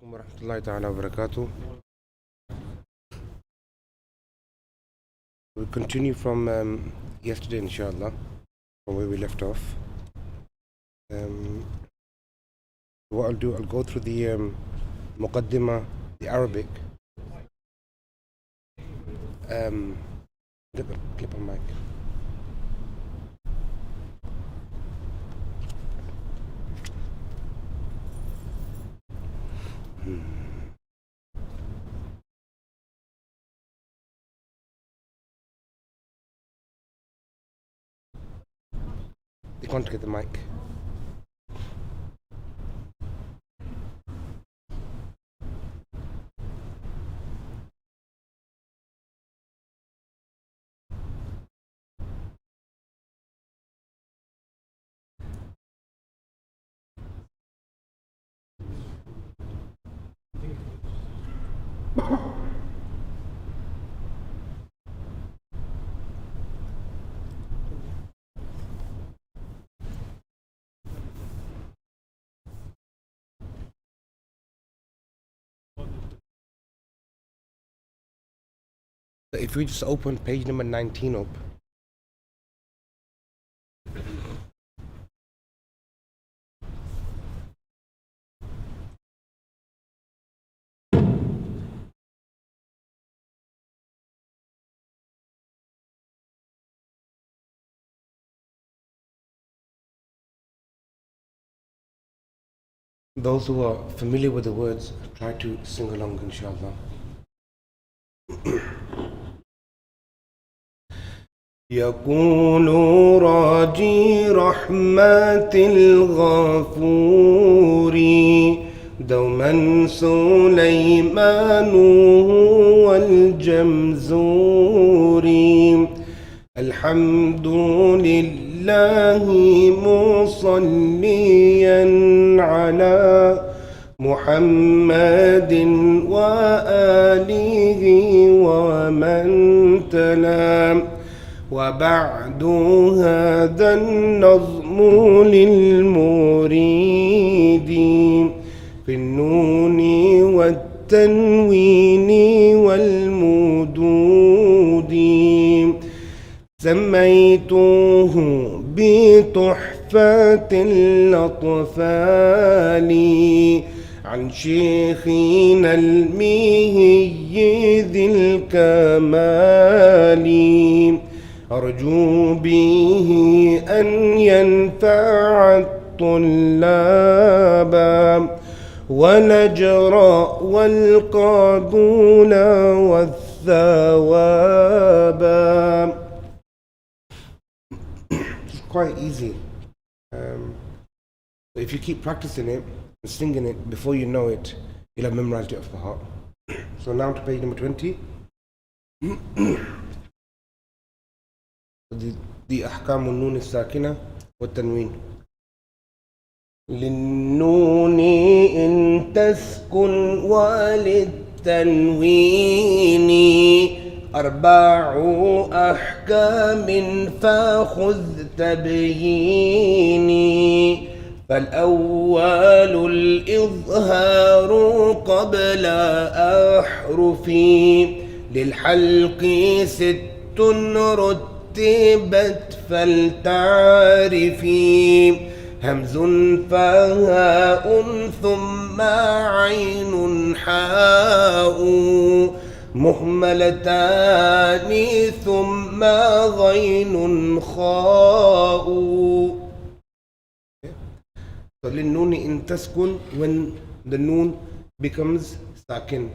Warahmatullahi ta'ala wabarakatuh. We'll continue from yesterday, inshallah, from where we left off. What I'll do, I'll go through the Muqaddimah, the Arabic. Get the clip on mic. You can't get the mic. So if we just open page number 19 up. Those who are familiar with the words, try to sing along, inshallah. يقول راجي رحمة الغفور دوما سليمان هو الجمزور الحمد لله مصليا على محمد وآله ومن تلا وبعد هذا النظم للمريد في النون والتنوين والمدود سميته بتحفة الأطفال عن شيخنا الميهي ذي الكمال أرجو به أن ينفع الطلاب والأجر والقبول والثواب. It's quite easy. If you keep practicing it and singing it, before you know it, you'll have memorized it off the heart. So now to page number 20. دي أحكام النون الساكنة والتنوين. للنون إن تسكن وللتنوين أربع أحكام فخذ تبييني فالأول الإظهار قبل أحرفي للحلق ست رتبت فلتعرفي همز فهاء ثم عين حاء مهملتان ثم غين خاء. So للنون إن تسكن, when the noon becomes sakin,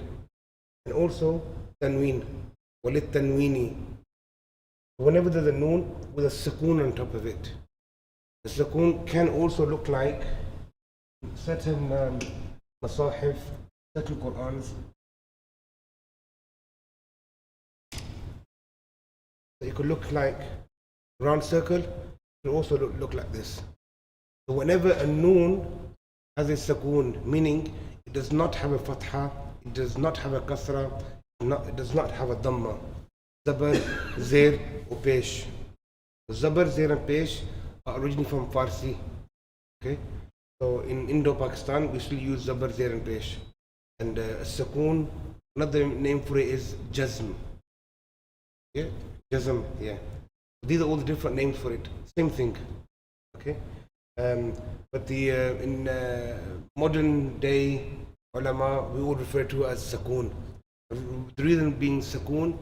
and also tanween وللتنوين, whenever there's a noon with a sukoon on top of it. The sukoon can also look like certain masahif, certain Qur'ans. It could look like a round circle, it could also look like this. So whenever a noon has a sukoon, meaning it does not have a fatha, it does not have a kasra, it does not have a dhamma. Zabar, Zair, or Pesh. Zabar, Zair, and Pesh are originally from Farsi. Okay? So in Indo-Pakistan, we still use Zabar, Zair, and Pesh. And Sakoon, another name for it is Jazm. Yeah, Jazm, yeah. These are all the different names for it. Same thing. Okay. But the in modern day ulama, we all refer to as Sakoon. The reason being Sakoon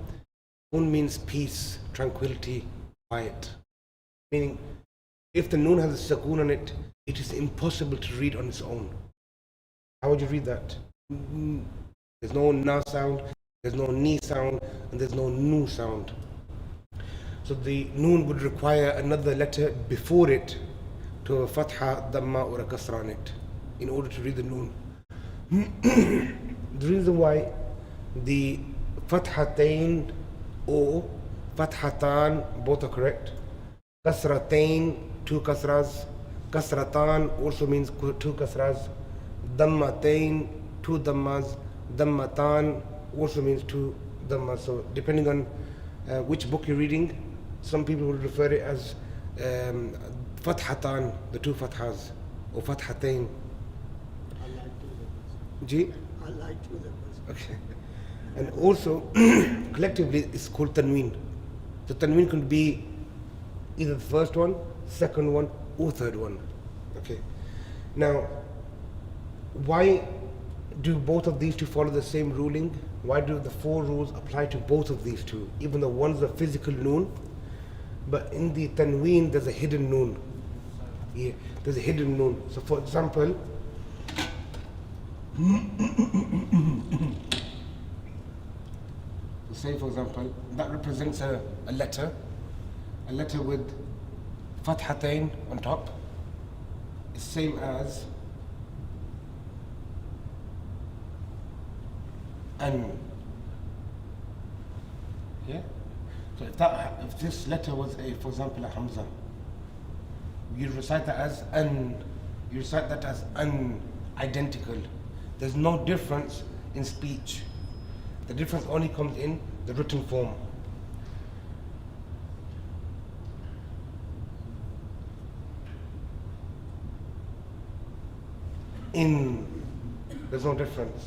means peace, tranquility, quiet. Meaning, if the noon has a Sakoon on it, it is impossible to read on its own. How would you read that? There's no na sound, there's no ni sound, and there's no nu sound. So the noon would require another letter before it to a fatha, dhamma, or a kasra on it in order to read the noon. The reason why the fathatain or fathatan both are correct. Kasratain, two kasras. Kasratan also means two kasras. Dhammatain, two dhammas. Dhammatan also means two dhammas. So depending on which book you're reading, some people will refer it as fathatan, the two fathas, or fathatain. I like to the Ji? I like to the Okay. And also, collectively, it's called tanween. So tanween could be either the first one, second one, or third one. Okay. Now, why do both of these two follow the same ruling? Why do the four rules apply to both of these two? Even though one's a physical noon, but in the tanween, there's a hidden noon. Yeah, there's a hidden noon. So, for example, say for example, that represents a letter with fathatain on top. It's same as an. Yeah? So if this letter was for example, a hamza, you recite that as an, you recite that as an, identical. There's no difference in speech. The difference only comes in the written form. In, there's no difference.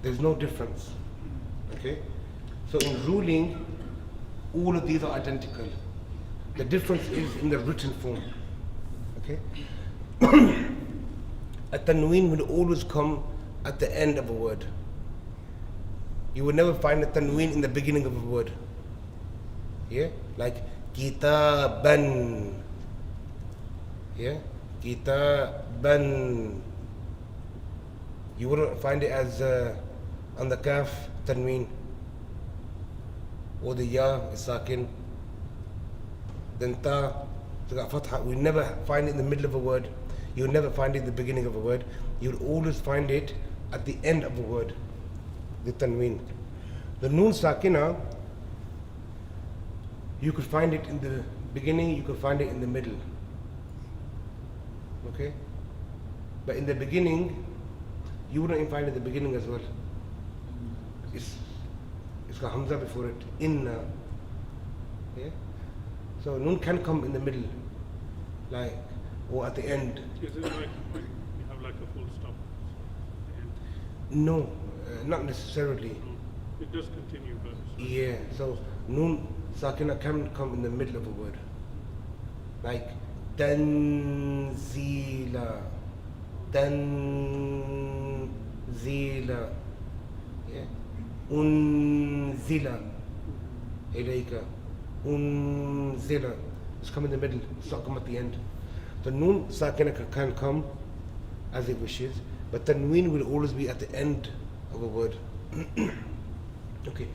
There's no difference. Okay? So in ruling, all of these are identical. The difference is in the written form. Okay? A tanween will always come at the end of a word. You will never find a tanween in the beginning of a word. Yeah? Like kitaban. Yeah? Kitaban. You wouldn't find it as on the kaf tanween, or the ya is sakin. Then ta, fatha. We never find it in the middle of a word. You'll never find it in the beginning of a word. You'll always find it at the end of a word, the tanween. The noon sakina, you could find it in the beginning, you could find it in the middle. Okay? But in the beginning, you wouldn't even find it in the beginning as well. It's got hamza before it. Inna. Yeah? So noon can come in the middle, like, or at the end. Is it like you have like a full stop? No, not necessarily. It does continue, but Yeah, so noon sakina can come in the middle of a word. Like tanzila. Tanzila. Yeah. Unzila. Ilayka. Unzila. It's come in the middle, it's not come at the end. The noon sakina can come as it wishes, but tanween will always be at the end of a word. Okay.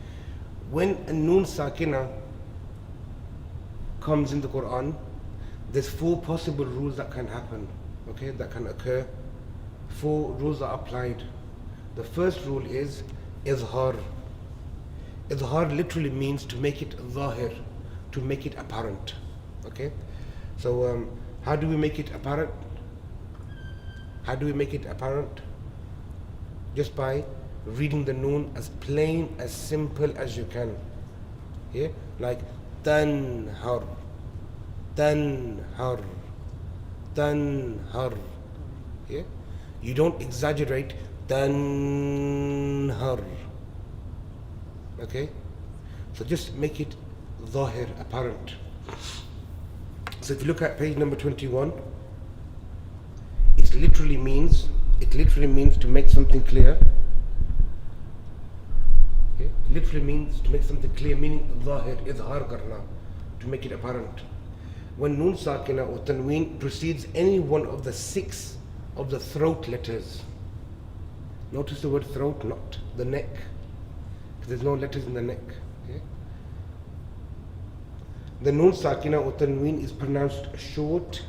When a noon sakina comes in the Quran, there's four possible rules that can happen, okay, that can occur. Four rules are applied. The first rule is izhar. Izhar literally means to make it zahir, to make it apparent. Okay? So how do we make it apparent? How do we make it apparent? Just by reading the noon as plain, as simple as you can. Yeah, like tanhar, tanhar, tanhar. Yeah, you don't exaggerate tanhar. Okay, so just make it zahir, apparent. So if you look at page number 21, it literally means to make something clear. Okay? Literally means to make something clear, meaning zahir, izhar karna, to make it apparent. When nun sakina or tanween precedes any one of the 6 of the throat letters. Notice the word throat, not the neck, because there's no letters in the neck. Okay? The nun sakina or tanween is pronounced short,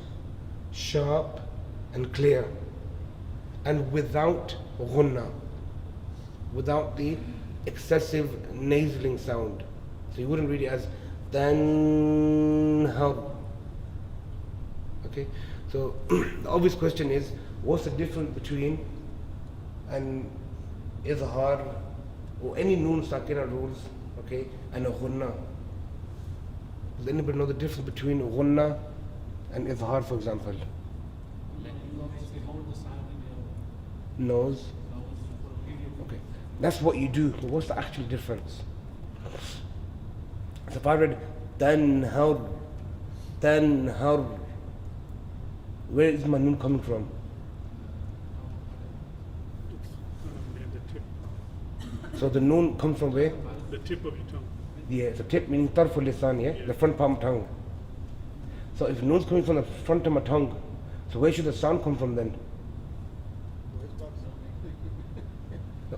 sharp, and clear, and without ghunna, without the excessive nasaling sound. So you wouldn't read it as tanhar. Okay, so the obvious question is, what's the difference between an izhar or any nun sakina rules, okay, and a ghunna? Does anybody know the difference between ghunna and izhar, for example? Nose. Okay, that's what you do. But what's the actual difference? So if I read tanhar, tanhar, where is my nun coming from? It's near the tip. So the nun comes from where? The tip of your tongue. Yeah, the tip meaning tarful lisan, yeah? The front palm tongue. So if nun's coming from the front of my tongue, so where should the sound come from then?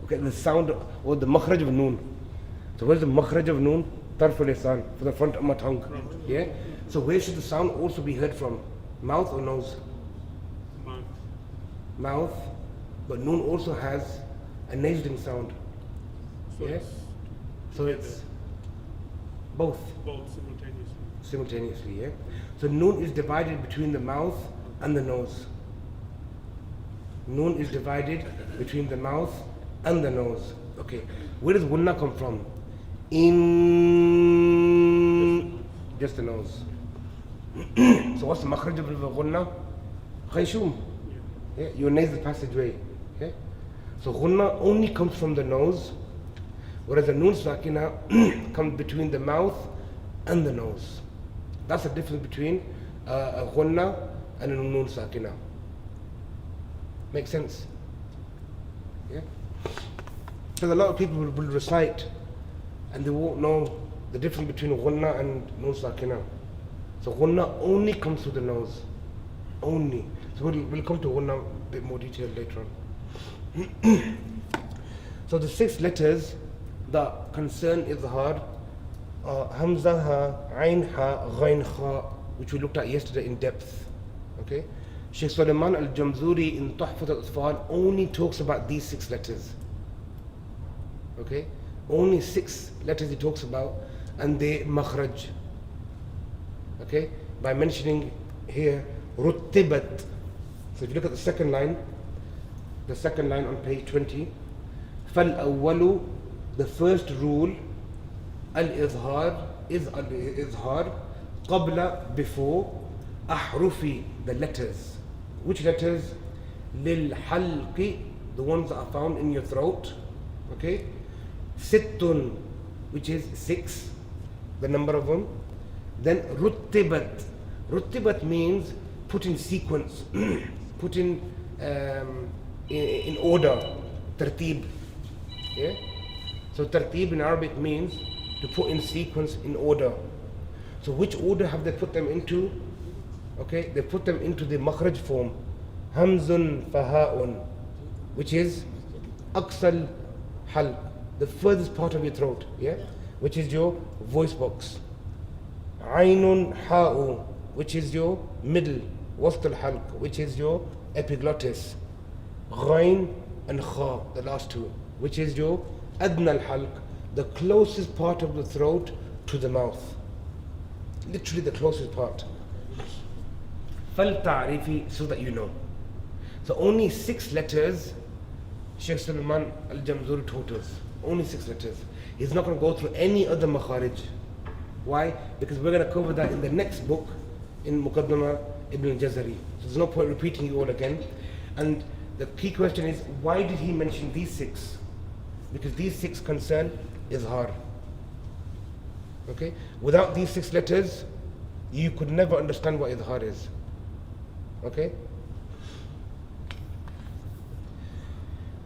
Okay, the sound or the makhraj of noon. So where's the makhraj of noon? Tarful lisan, for the front of my tongue. Yeah? So where should the sound also be heard from? Mouth or nose? Mouth. Mouth. But noon also has a nasaling sound. So Yeah? it's So it's both both simultaneously. simultaneously, yeah? So noon is divided between the mouth and the nose. Noon is divided between the mouth and the nose. Okay. Where does gunna come from? In just the nose. So what's the makhraj of the gunna? Khayshum. Yeah, your nasal passageway. Okay? So gunna only comes from the nose, whereas the noon sakina comes between the mouth and the nose. That's the difference between a gunna and a noon sakina. Make sense? Yeah? Because a lot of people will recite and they won't know the difference between gunna and noon sakina. So gunna only comes through the nose. Only. So we'll come to gunna a bit more detail later on. So the 6 letters that concern izhar are hamza ha, ain ha, ghain kha, which we looked at yesterday in depth. Okay? Shaykh Sulaiman al-Jamzuri in Tuhfat al-Atfal only talks about these 6 letters. Okay? Only 6 letters he talks about, and they makhraj. Okay? By mentioning here ruttibat. So if you look at the second line on page 20, فَالْأَوَّلُ, the first rule, al-izhar, is al-izhar, qabla, before, ahrufi, the letters. Which letters? Lil-halqi, the ones that are found in your throat. Okay? Sittun, which is 6, the number of them. Then ruttibat. Ruttibat means put in sequence, put in order, tartib. Yeah? So tartib in Arabic means to put in sequence, in order. So which order have they put them into? Okay, they put them into the makhraj form. Hamzun faha'un, which is aqsal halq, the furthest part of your throat, yeah? Which is your voice box. Ainun ha'u, which is your middle, wast al-halq, which is your epiglottis. Ghain and kha, the last 2, which is your adna al-halq, the closest part of the throat to the mouth. Literally the closest part. Fal ta'rifi, so that you know. So only 6 letters Shaykh Sulaiman al-Jamzuri taught us. Only 6 letters. He's not going to go through any other makharij. Why? Because we're going to cover that in the next book, in Muqaddama Ibn al-Jazari. So there's no point repeating it all again. And the key question is, why did he mention these 6? Because these 6 concern izhar. Okay? Without these 6 letters, you could never understand what izhar is. Okay?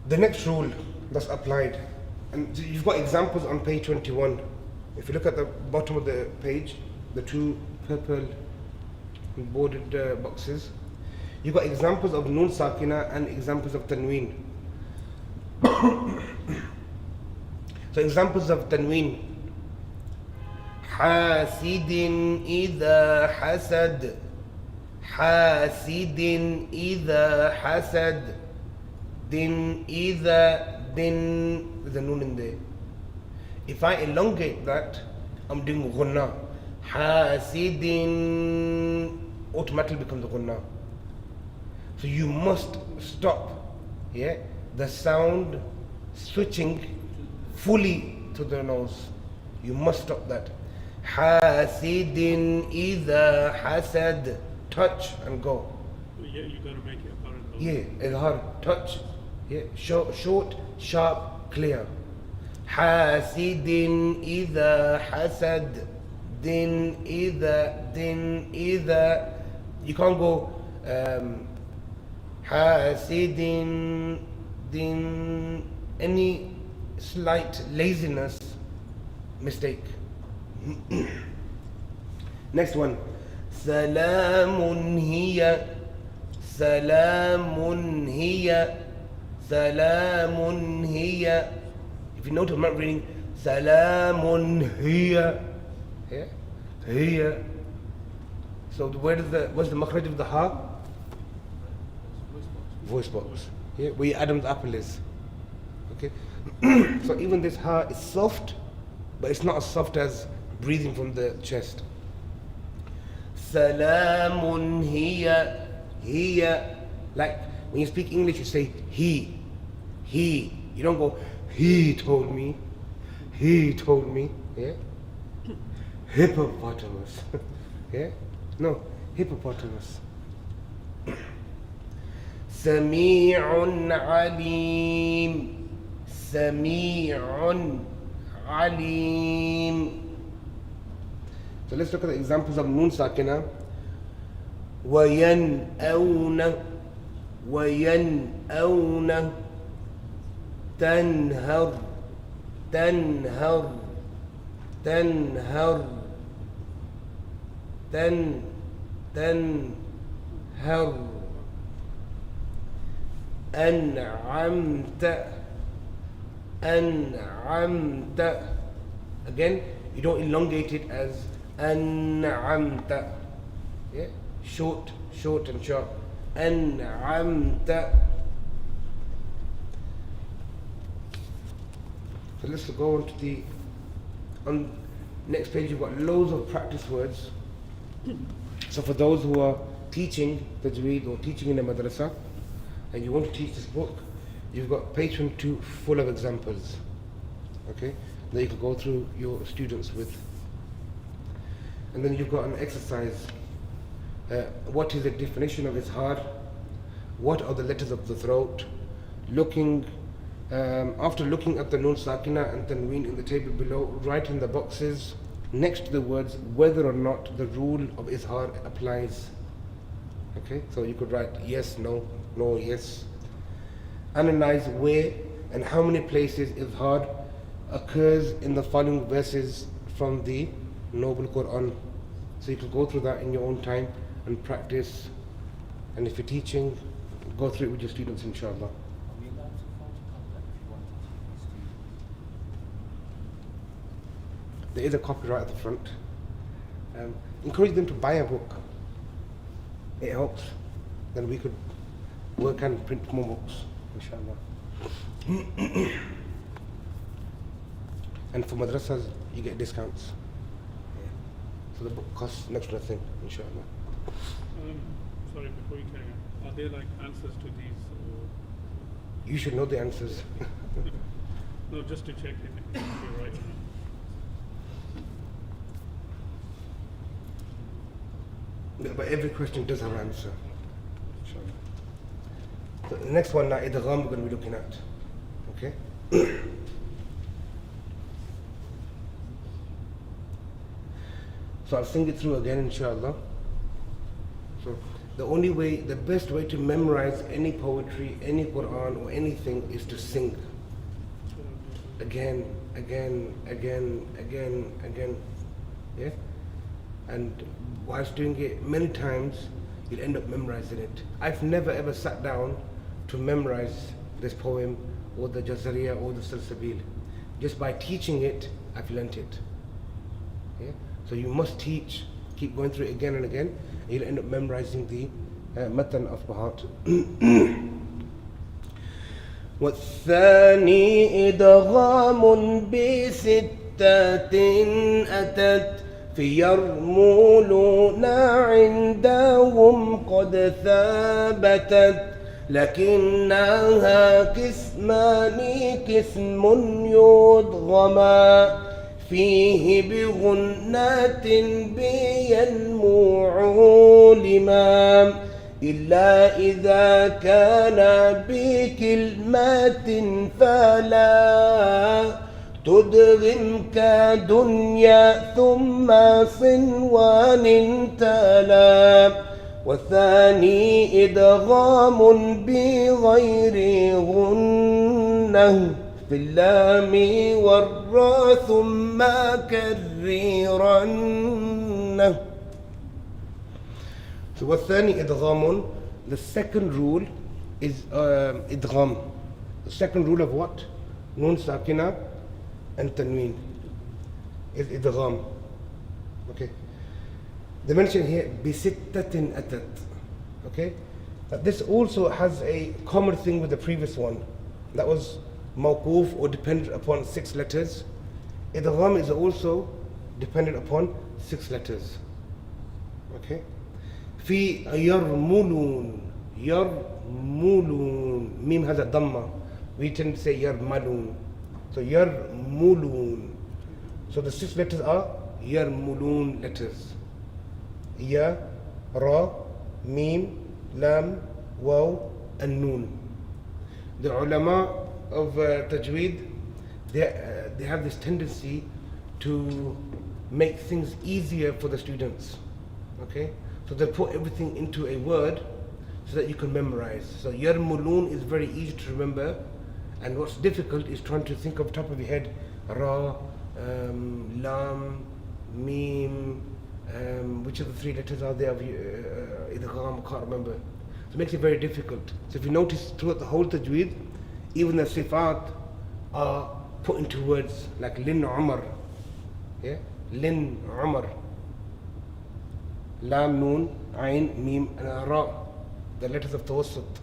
The next rule that's applied, and you've got examples on page 21. If you look at the bottom of the page, the 2 purple bordered boxes, you've got examples of Noon Sakina and examples of Tanween. So examples of Tanween. Hasidin idha hasad. Hasidin idha hasad. Din idha din. There's a noon in there. If I elongate that, I'm doing ghunna. Hasidin automatically becomes ghunna. So you must stop, the sound switching fully to the nose. You must stop that. Hasidin idha hasad. Touch and go. Yeah, you gotta make it apparent. Izhar, touch. Short, sharp, clear. Hasidin idha hasad. Din idha. You can't go Hasidin din. Any slight laziness, mistake. Next one. Salamun hiya. Salamun hiya. Salamun hiya. If you notice, I'm not reading Salamun hiya. Hiya. So what's the makhraj of the ha? Voice box. Where Adam's apple is. Okay. So even this ha is soft, but it's not as soft as breathing from the chest. Salamun hiya. Hiya. Like when you speak English, you say he. He. You don't go, he told me. He told me. Hippopotamus. No, hippopotamus. Sami'un alim. Sami'un alim. So let's look at the examples of Noon Sakina. وَيَنْأَوْنَ وَيَنْأَوْنَ تَنْهَرْ تَنْهَرْ تَنْهَرْ تَنْهَرْ أَنْعَمْتَ أَنْعَمْتَ. Again, you don't elongate it as أَنْعَمْتَ. Short and sharp. أَنْعَمْتَ. So let's go on to on next page. You've got loads of practice words. So for those who are teaching Tajweed or teaching in a madrasa and you want to teach this book, you've got page 22 full of examples, okay, that you can go through your students with. And then you've got an exercise. What is the definition of izhar? What are the letters of the throat? After looking at the Noon Sakina and Tanween in the table below, write in the boxes next to the words whether or not the rule of izhar applies. Okay, so you could write yes, no, no, yes. Analyze where and how many places izhar occurs in the following verses from the Noble Quran. So you could go through that in your own time and practice. And if you're teaching, go through it with your students, inshallah. Are we allowed to photocopy that if you want to teach students? There is a copyright at the front. Encourage them to buy a book. It helps. Then we could work and print more books, inshallah. And for madrasas, you get discounts. So the book costs next to nothing, inshallah. Sorry, before you carry on, are there like answers to these? You should know the answers. No, just to check if you're right or not. But every question does have an answer. Inshallah. So the next one now, idgham, we're going to be looking at. Okay? So I'll sing it through again, inshallah. So the best way to memorize any poetry, any Quran or anything is to sing. Again, again, again, again, again. Yeah? And whilst doing it many times, you'll end up memorizing it. I've never ever sat down to memorize this poem or the Jazariya or the Salsabil. Just by teaching it, I've learnt it. Yeah? So you must teach, keep going through it again and again, and you'll end up memorizing the matan of the heart. والثاني إدغام بستة أتت في يرمولون عندهم قد ثبتت لكنها قسمان قسم يدغما فيه بغنات بينمو علما إلا إذا كان بكلمات فلا تدغم كدنيا ثم صنوان تلا والثاني إدغام بغير غنة في اللام والراء ثم كررن. So والثاني إدغام, the second rule is إدغام. The second rule of what? Nun sakina and tanween is إدغام. Okay. They mention here بستة أتت. Okay. This also has a common thing with the previous one. That was mawquf or dependent upon 6 letters. Idgham is also dependent upon 6 letters. Okay. في يرملون يرملون mim has a dhamma. We tend to say yarmalun. So yarmulun. So the 6 letters are yarmulun letters. Ya, ra, mim, lam, waw, and noon. The ulama of Tajweed, they have this tendency to make things easier for the students. Okay? So they put everything into a word so that you can memorize. So yarmulun is very easy to remember, and what's difficult is trying to think off the top of your head ra, lam, mim, which of the 3 letters are there of idgham, I can't remember. So it makes it very difficult. So if you notice throughout the whole Tajweed, even the sifat are put into words like Lin Umar. Yeah? Lin Umar. Lam, Noon, Ain, Mim, and Ra. The letters of Tawassut.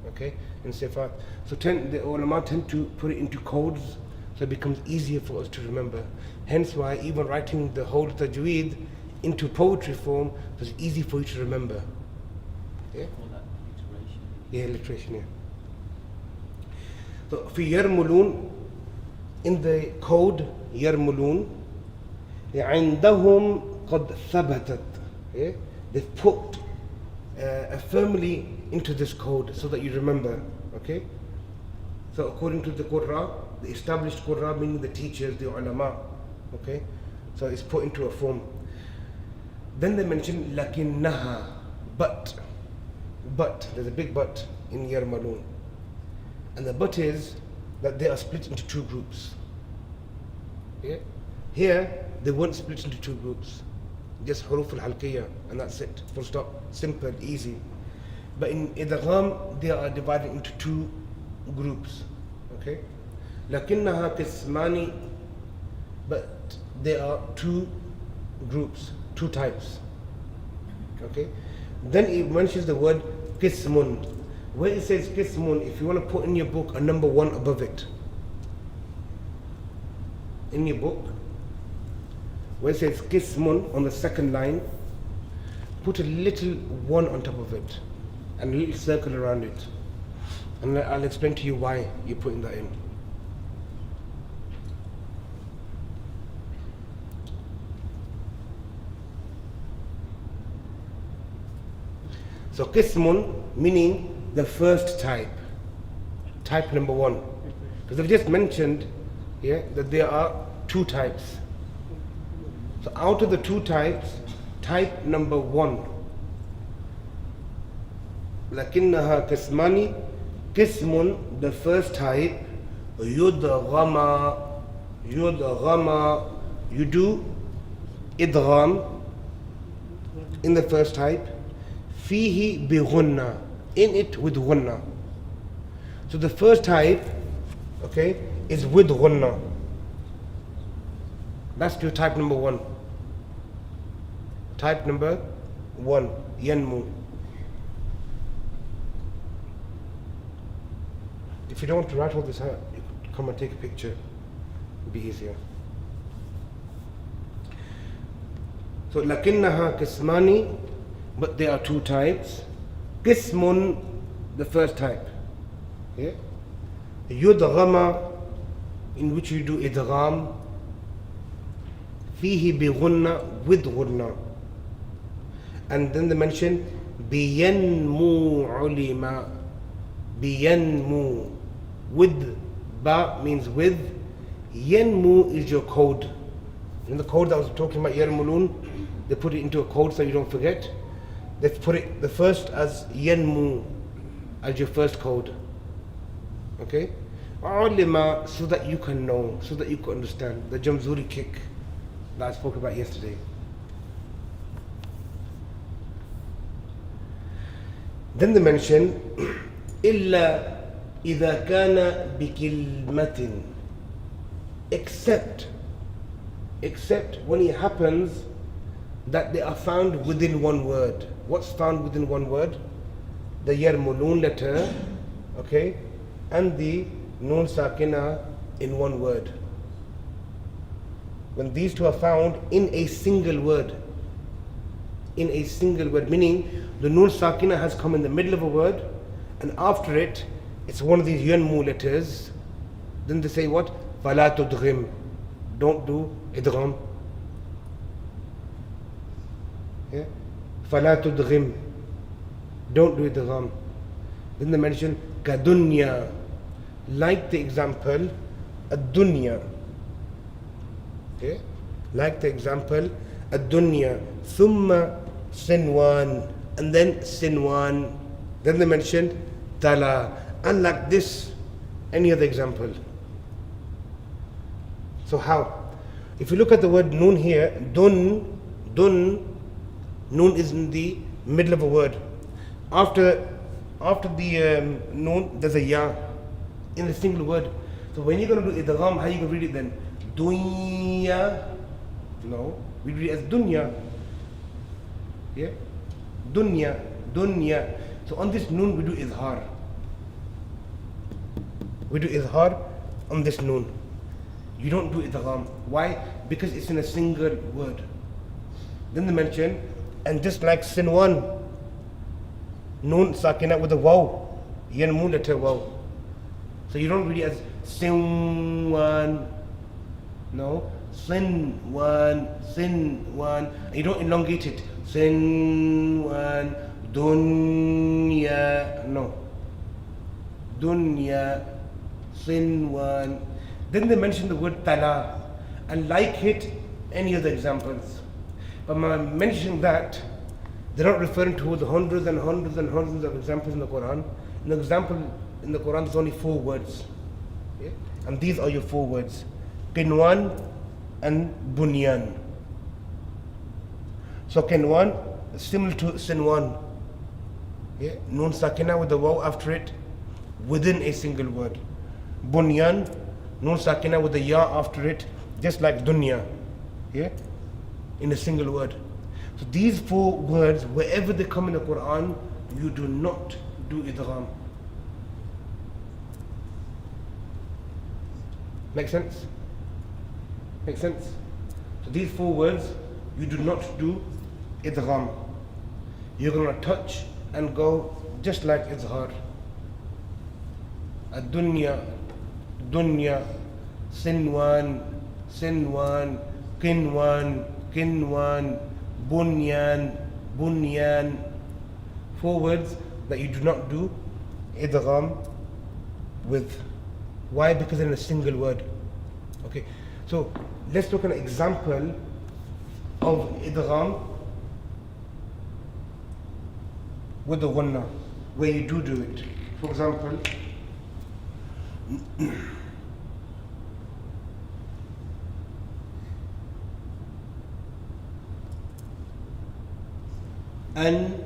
Okay? In sifat. So the ulama tend to put it into codes so it becomes easier for us to remember. Hence why even writing the whole Tajweed into poetry form was easy for you to remember. Yeah? Call that alliteration. Yeah, alliteration, yeah. So في يرملون, in the code يرملون عندهم قد ثبتت. Yeah? They've put firmly into this code so that you remember. Okay? So according to the Qurra, the established Qurra, meaning the teachers, the ulama. Okay? So it's put into a form. Then they mention lakinnaha, but, there's a big but in Yarmalun. And the but is that they are split into 2 groups. Yeah? Here, they weren't split into 2 groups. Just huruf al-halqiyya, and that's it. Full stop. Simple, easy. But in idgham, they are divided into 2 groups. Okay? Lakinnaha qismani, but there are 2 groups, 2 types. Okay? Then it mentions the word qismun. Where it says qismun, if you want to put in your book a number 1 above it, in your book, where it says qismun on the 2nd line, put a little 1 on top of it and a little circle around it. And I'll explain to you why you're putting that in. So qismun meaning the first type. Type number one. Because I've just mentioned here that there are two types. So out of the two types, type number one. لكنها قسمان قسم the first type يدغم you do idgham in the first type فيه بغنة in it with ghunna. So the first type, okay, is with ghunna. That's your type number one. Type number one, yanmu. If you don't want to write all this out, you could come and take a picture. It'd be easier. So لكنها قسمان, but there are two types. قسم, the first type. Yeah? يدغم, in which you do idgham. فيه بغنة, with غنة. And then they mention بينمو علما. بينمو, with ba means with. Yanmu is your code. In the code that I was talking about, yarmulun, they put it into a code so you don't forget. They put it the first as yanmu, as your first code. Okay? Ulima, so that you can know, so that you can understand. The Jamzuri kick that I spoke about yesterday. Then they mention إلا إذا كان بكلمة, except when it happens that they are found within one word. What's found within one word? The yarmulun letter, okay, and the nun sakina in one word. When these two are found in a single word, meaning the nun sakina has come in the middle of a word, and after it, it's one of these yanmu letters. Then they say what? فَلَا تُدْغِمْ, don't do idgham. Yeah? فَلَا تُدْغِمْ, don't do idgham. Then they mention كَدُنْيَا, like the example الدنيا. Okay? Like the example الدنيا. ثُمَّ سِنْوَان, and then sinwan. Then they mentioned tala. Unlike this, any other example. So how? If you look at the word nun here, nun, nun is in the middle of a word. After the nun, there's a ya in a single word. So when you're going to do idgham, how are you going to read it then? Dunya? No, we read it as dunya. Yeah? Dunya. So on this nun we do izhar. We do izhar on this nun. You don't do idgham. Why? Because it's in a single word. Then they mention, and just like sinwan, nun sakina with a waw, yanmu letter waw. So you don't read it as sinwan. No, sinwan. You don't elongate it. Sinwan, dunya. No. Dunya, sinwan. Then they mention the word tala, and like it, any other examples. But by mentioning that, they're not referring to the hundreds and hundreds and hundreds of examples in the Quran. An example in the Quran, there's only 4 words. Yeah? And these are your 4 words. Qinwan and bunyan. So qinwan is similar to sinwan. Yeah? Nun sakina with the waw after it, within a single word. Bunyan, nun sakina with the ya after it, just like dunya. Yeah? In a single word. So these 4 words, wherever they come in the Quran, you do not do idgham. Make sense? Make sense? So these 4 words, you do not do idgham. You're going to touch and go just like izhar. Ad-dunya, dunya, sinwan, qinwan, bunyan, 4 words that you do not do idgham with. Why? Because they're in a single word. Okay, so let's look at an example of idgham with the gunna, where you do it. For example, an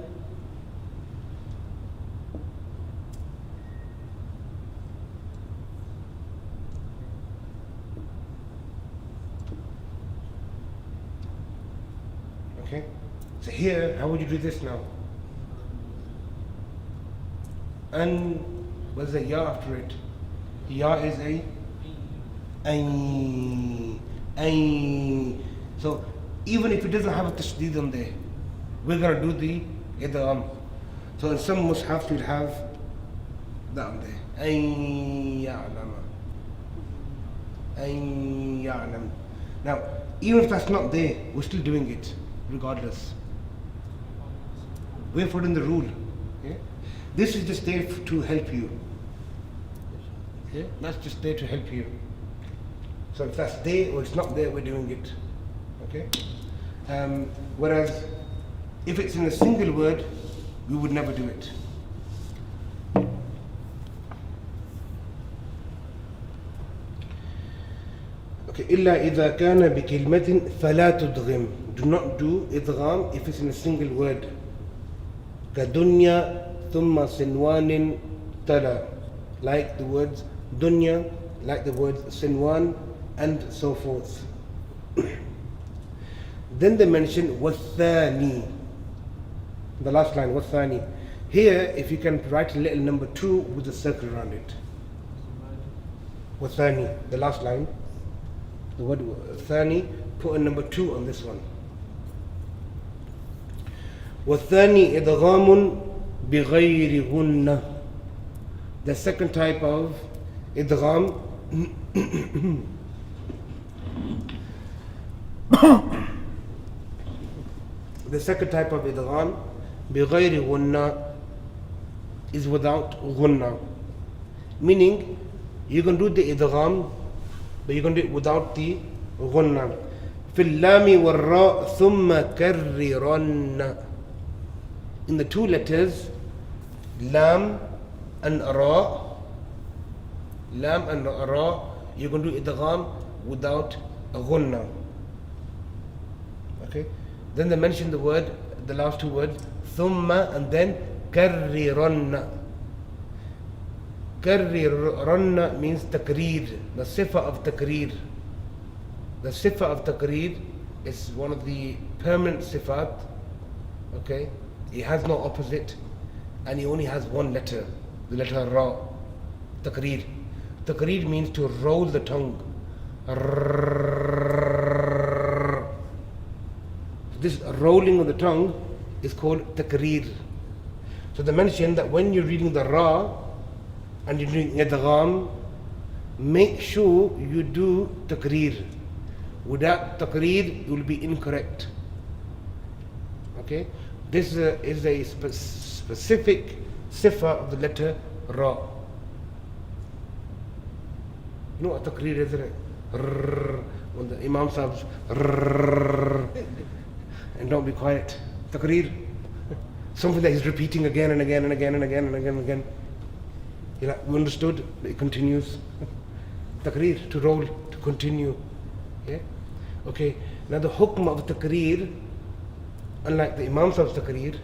okay, so here, how would you do this now? And what's the ya after it? Ya is a ay. So even if it doesn't have a tashdid on there, we're gonna do the idgham. So in some mushaf you'll have that on there. Ay ya'lam. Now, even if that's not there, we're still doing it regardless. We're following the rule. Okay? This is just there to help you. Okay? That's just there to help you. So if that's there or it's not there, we're doing it. Okay? Whereas if it's in a single word, we would never do it. Okay, إلا إذا كان بكلمة فلا تدغم. Do not do idgham if it's in a single word. كدنيا ثم صنوان تلا. Like the words dunya, like the words sinwan, and so forth. Then they mention wathani. The last line, wathani. Here, if you can write a little number 2 with a circle around it. Wathani, the last line. The word thani, put a number 2 on this one. Wathani idghamun bighayri gunna. The second type of idgham the second type of idgham bighayri gunna is without gunna. Meaning, you can do the idgham, but you can do it without the gunna. في اللام والراء ثم كررن. In the 2 letters, lam and ra, you can do idgham without a gunna. Okay? Then they mention the word, the last 2 words, thumma and then karriranna. Karriranna means takreer, the sifa of takreer. The sifa of takreer is one of the permanent sifat. Okay? It has no opposite and it only has 1 letter, the letter ra. Takreer. Takreer means to roll the tongue. This rolling of the tongue is called takreer. So they mention that when you're reading the ra and you're doing idgham, make sure you do takreer. Without takreer, you will be incorrect. Okay? This is a specific sifa of the letter ra. You know what takreer is, isn't it? When the Imam says and don't be quiet. Takreer. Something that he's repeating again and again and again and again and again and again. You know, we understood? It continues. Takreer, to roll, to continue. Yeah? Okay. Now the hukm of takreer, unlike the Imam Sahib's takreer,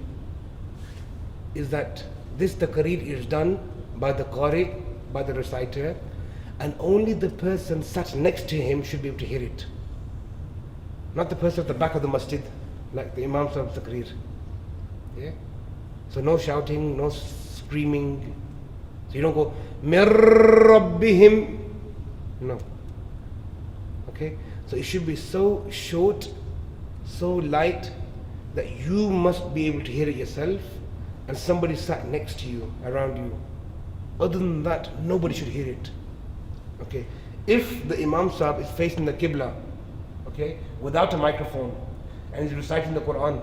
is that this takreer is done by the qari, by the reciter, and only the person sat next to him should be able to hear it. Not the person at the back of the masjid, like the Imam Sahib's takreer. Yeah? So no shouting, no screaming. So you don't go, Mir Rabbihim. No. Okay? So it should be so short, so light, that you must be able to hear it yourself, and somebody sat next to you, around you. Other than that, nobody should hear it. Okay? If the Imam Sahib is facing the Qibla, okay, without a microphone, and he's reciting the Quran,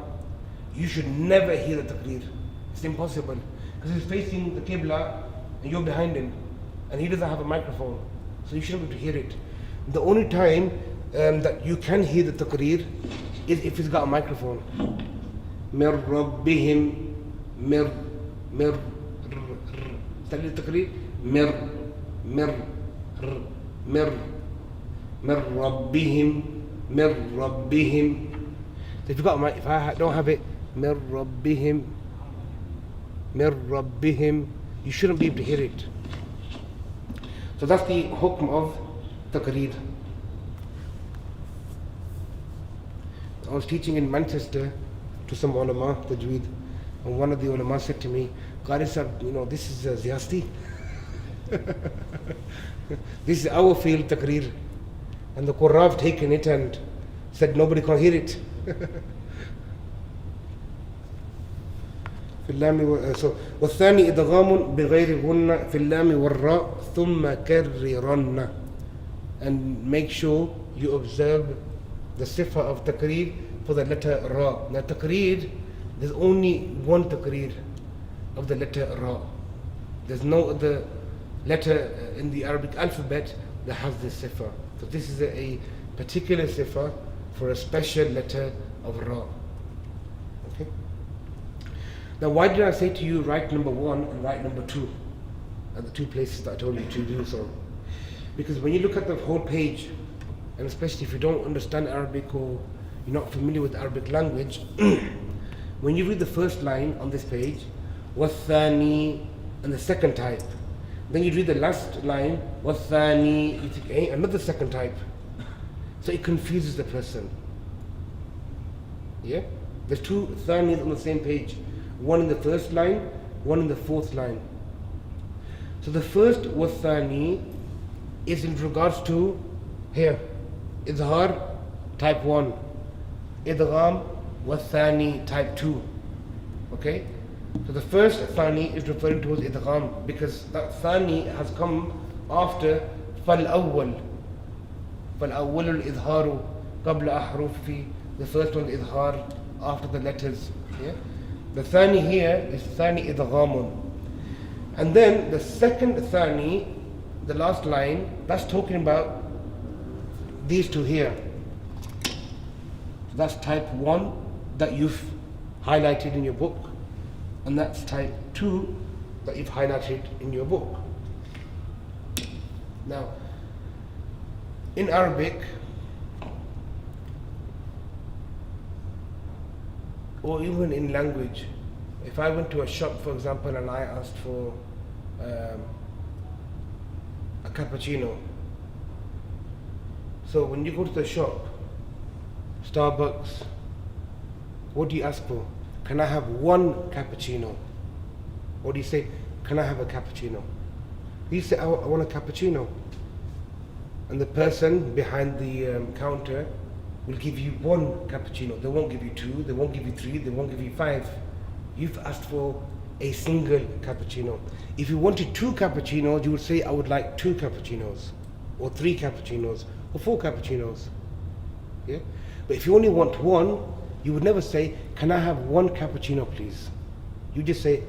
you should never hear the takreer It's impossible. Because he's facing the Qibla and you're behind him. And he doesn't have a microphone. So you shouldn't be able to hear it. The only time that you can hear the taqreer is if he's got a microphone. Mir Rabbihim, Mir, Tell the taqreer. Mir Rabbihim, Mir Rabbihim. So if you got if I don't have it, Mir Rabbihim, you shouldn't be able to hear it. So that's the hukm of taqreer. I was teaching in Manchester to some ulama, Tajweed, and one of the ulama said to me, Qari Sahib, this is ziyasti. This is our field, taqreer. And the Qur'an have taken it and said nobody can hear it. والثاني إدغام بغير غنة في اللام والراء ثم كررن. And make sure you observe the sifa of taqreer for the letter ra. Now taqreer, there's only one taqreer of the letter ra. There's no other letter in the Arabic alphabet that has this sifa. So this is a particular sifa for a special letter of ra. Okay. Now why did I say to you write number 1 and write number 2 at the two places that I told you to do so? Because when you look at the whole page, and especially if you don't understand Arabic or you're not familiar with Arabic language, when you read the first line on this page, wathani, and the second type, then you read the last line, wathani, you think, hey, another second type. So it confuses the person. Yeah? There's two thanis on the same page. One in the first line, one in the fourth line. So the first wathani is in regards to here. Izhar, type 1. Idgham, wathani, type 2. Okay? So the first thani is referring towards idgham because that thani has come after fal-awwal. Fal-awwal al-idharu qabla ahrufi. The first one is idhar after the letters. Yeah? The thani here is thani idghamun. And then the second thani, the last line, that's talking about these two here. That's type 1 that you've highlighted in your book, and that's type 2 that you've highlighted in your book. Now, in Arabic, or even in language, if I went to a shop, for example, and I asked for a cappuccino. So when you go to the shop, Starbucks, what do you ask for? Can I have one cappuccino? Or do you say, can I have a cappuccino? You say, I want a cappuccino. And the person behind the counter will give you one cappuccino. They won't give you 2, they won't give you 3, they won't give you 5. You've asked for a single cappuccino. If you wanted 2 cappuccinos, you would say, I would like 2 cappuccinos, or 3 cappuccinos, or 4 cappuccinos. Yeah? But if you only want 1, you would never say, can I have 1 cappuccino, please? You just say,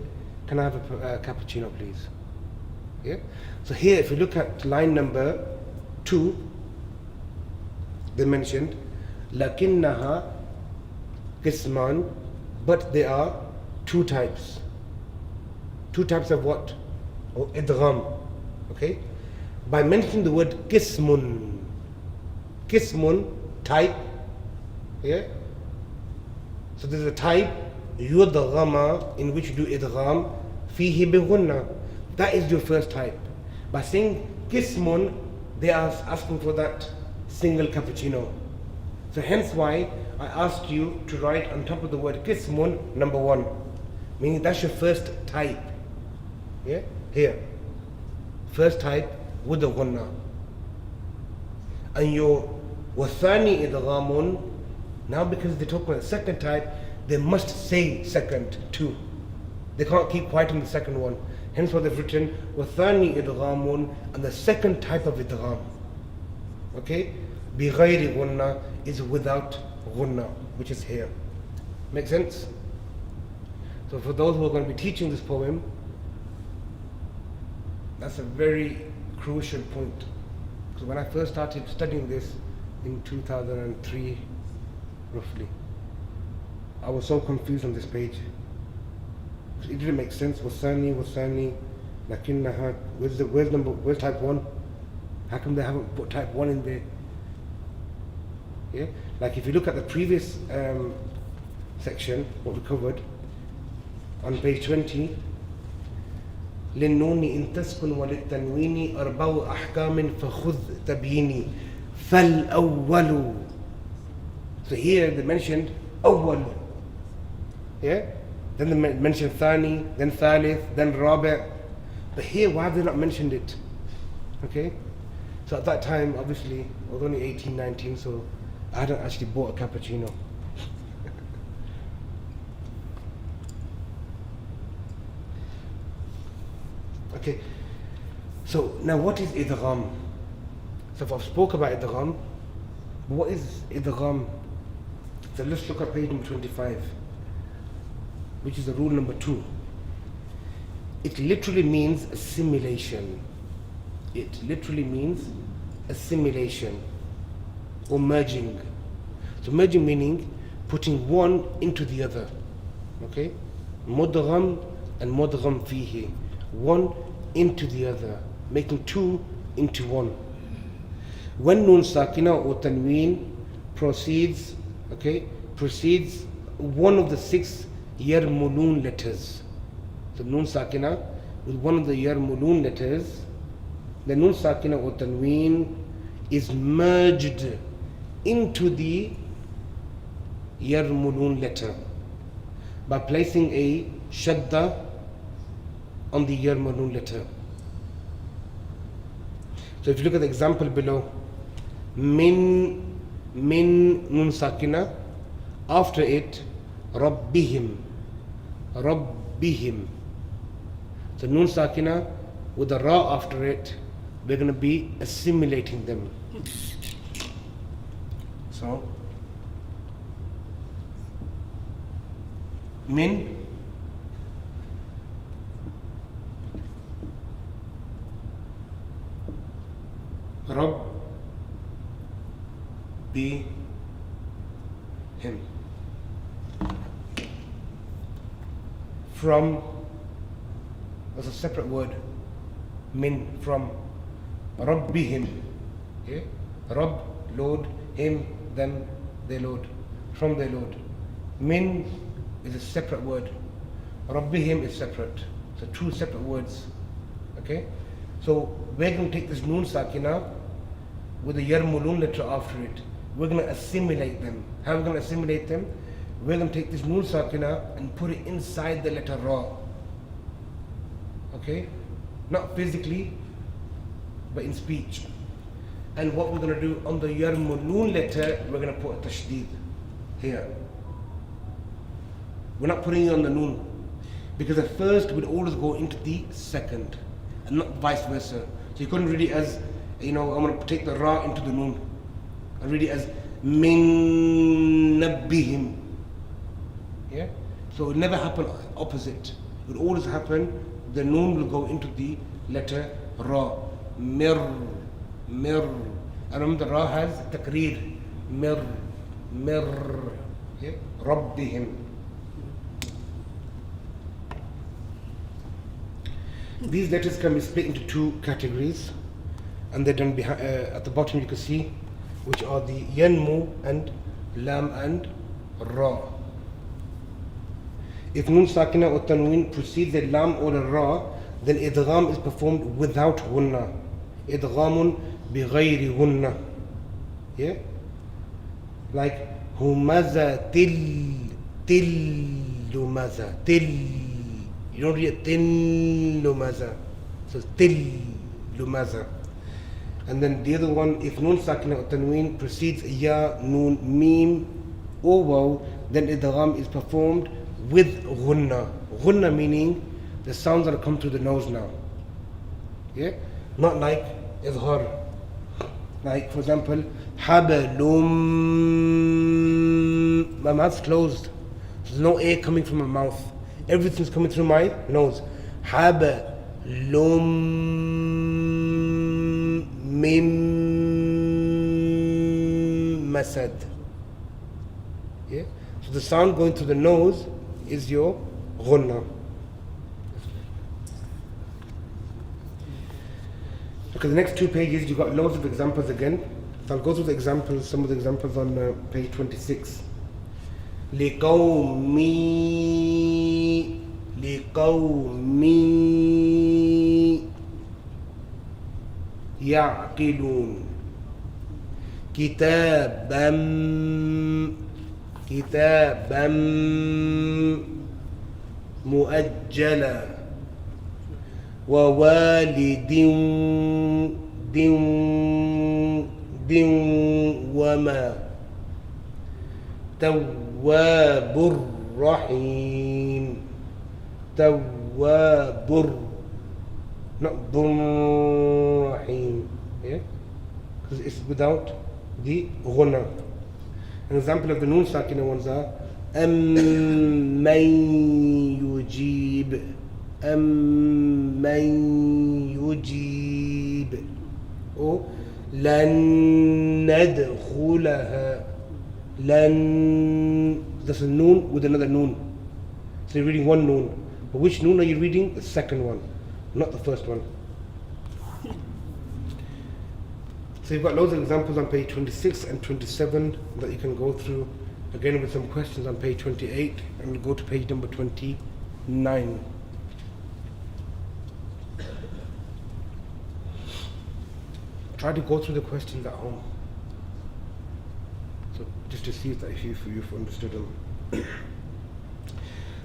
can I have a cappuccino, please? Yeah? So here, if you look at line number 2, they mentioned, lakinnaha qisman, but there are 2 types. 2 types of what? Or idgham. Okay? By mentioning the word qismun. Qismun, type. Yeah? So there's a type, yudghama, in which you do idgham, fihi bighunna. That is your first type. By saying qismun, they are asking for that single cappuccino. So hence why I asked you to write on top of the word qismun, number 1. Meaning that's your first type. Yeah? Here. First type with the ghunna. And your wathani idghamun, now because they talk about the second type, they must say second too. They can't keep quiet on the second one. Hence why they've written wathani idghamun, and the second type of idgham. Okay? Bighayri ghunna is without ghunna, which is here. Make sense? So for those who are going to be teaching this poem, that's a very crucial point. Because when I first started studying this in 2003, roughly, I was so confused on this page. It didn't make sense. Wasani, lakinnaha. Where's type 1? How come they haven't put type 1 in there? Yeah? Like if you look at the previous section, what we covered, on page 20, للنون إن تسكن وللتنوين أربع أحكام فخذ تبييني فالأول. So here they mentioned أول. Yeah? Then they mentioned ثاني, then ثالث, then رابع. But here, why have they not mentioned it? Okay? So at that time, obviously, I was only 18, 19, so I hadn't actually bought a cappuccino. Okay, so now what is idgham? So if I've spoke about idgham, what is idgham? So let's look at page number 25, which is the rule number 2. It literally means assimilation. It literally means assimilation or merging. So merging meaning putting one into the other. Okay? Mudgham and mudgham fihi. One into the other, making two into one. When nun sakina or tanween proceeds one of the 6 yarmulun letters. So nun sakina with one of the yarmulun letters, the nun sakina or tanween is merged into the yarmulun letter by placing a shadda on the yarmulun letter. So if you look at the example below, min nun sakina, after it rabbihim. So nun sakina with the ra after it, we're going to be assimilating them. So min Rabb be him. From was a separate word. Min, from. Rabb be him. Okay? Rabb, Lord, him, them, they Lord. From their Lord. Min is a separate word. Rabb be him is separate. So 2 separate words. Okay? So we're going to take this nun sakina with the yarmulun letter after it. We're going to assimilate them. How are we going to assimilate them? We're going to take this nun sakina and put it inside the letter ra. Okay? Not physically, but in speech. And what we're going to do on the yarmulun letter, we're going to put a tashdid here. We're not putting it on the nun, because the first would always go into the second, and not vice versa. So you couldn't read it as, I'm going to take the ra into the nun. I read it as min nabbihim. Yeah? So it would never happen opposite. It would always happen, the nun will go into the letter ra. Mir. And remember the ra has takreer. Mir. Yeah? Rabbihim. These letters can be split into 2 categories, and they're done at the bottom. You can see which are the yanmu and lam and ra. If nun sakina or tanween precedes a lam or a ra, then idgham is performed without gunna. Idghamun bi ghayri gunna. Yeah? Like humaza tillumaza. You don't read tillumaza. So tillumaza. And then the other one, if nun sakina or tanween precedes ya, nun, mim, or waw, then idgham is performed with ghunna. Ghunna meaning the sounds that come through the nose now. Yeah? Not like izhar. Like, for example, habalum. My mouth's closed. There's no air coming from my mouth. Everything's coming through my nose. Haba, lum, mim, masad. Yeah? So the sound going through the nose is your ghunna. Okay, the next 2 pages, you've got loads of examples again. So I'll go through the examples, some of the examples on page 26. لِقَوْمِ يَعْقِلُونَ كِتَابًا مُؤَجَّلًا ووالد وما تواب الرحيم تواب not rahim, yeah, because it's without the ghunna. An example of the noon sakina ones are أَمَّن يُجِيبُ أَمَّن يُجِيبُ or لَن نَدْخُلَهَا لَن. That's a noon with another noon. So you're reading one noon. But which noon are you reading? The second one, not the first one. So you've got loads of examples on page 26 and 27 that you can go through. Again with some questions on page 28, and we'll go to page number 29. Try to go through the questions at home. So just to see if you've understood them.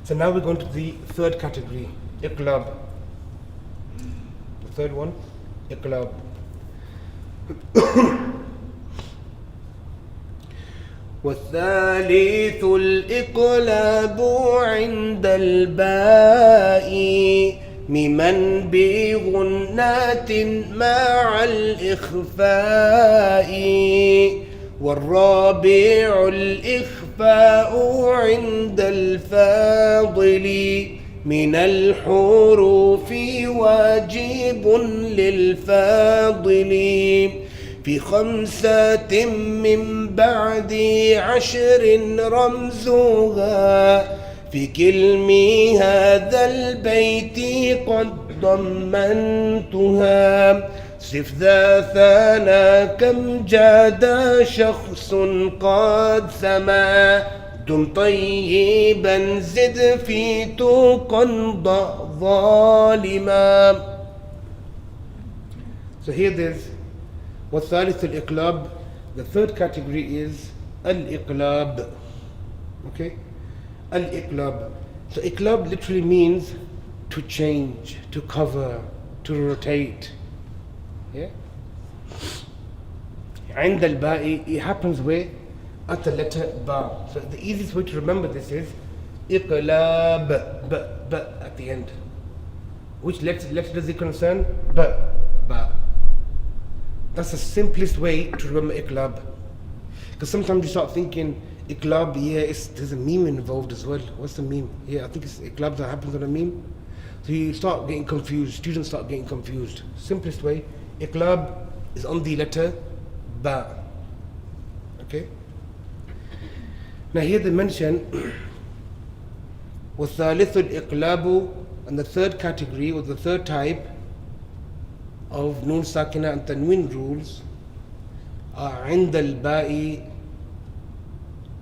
So now we're going to the third category, iqlab. The third one, iqlab. والثالث الإقلاب عند الباء ممن بغنات مع الإخفاء والرابع الإخفاء عند الفاضل من الحروف واجب للفاضل في 5 من بعد 10 رمزها في كلم هذا البيت قد ضمنتها صف ذا ثانا كم جاد شخص قد سما دم طيبا زد في توقا ظالما. So here there's والثالث الإقلاب. The third category is الإقلاب. Okay? Al-Iqlab. So Iqlab literally means to change, to cover, to rotate. Yeah? عند الباء, it happens where? At the letter ba. So the easiest way to remember this is Iqlab, ba at the end. Which letter does it concern? Ba. That's the simplest way to remember Iqlab. Because sometimes you start thinking, Iqlab, yeah, there's a meme involved as well. What's the meme? Yeah, I think it's Iqlab that happens on a meme. So you start getting confused, students start getting confused. Simplest way, Iqlab is on the letter Ba. Okay? Now here they mention وَالثَّالِثُ الْإِقْلَابُ, and the third category or the third type of Noon Sakina and Tanween rules are عند الباء,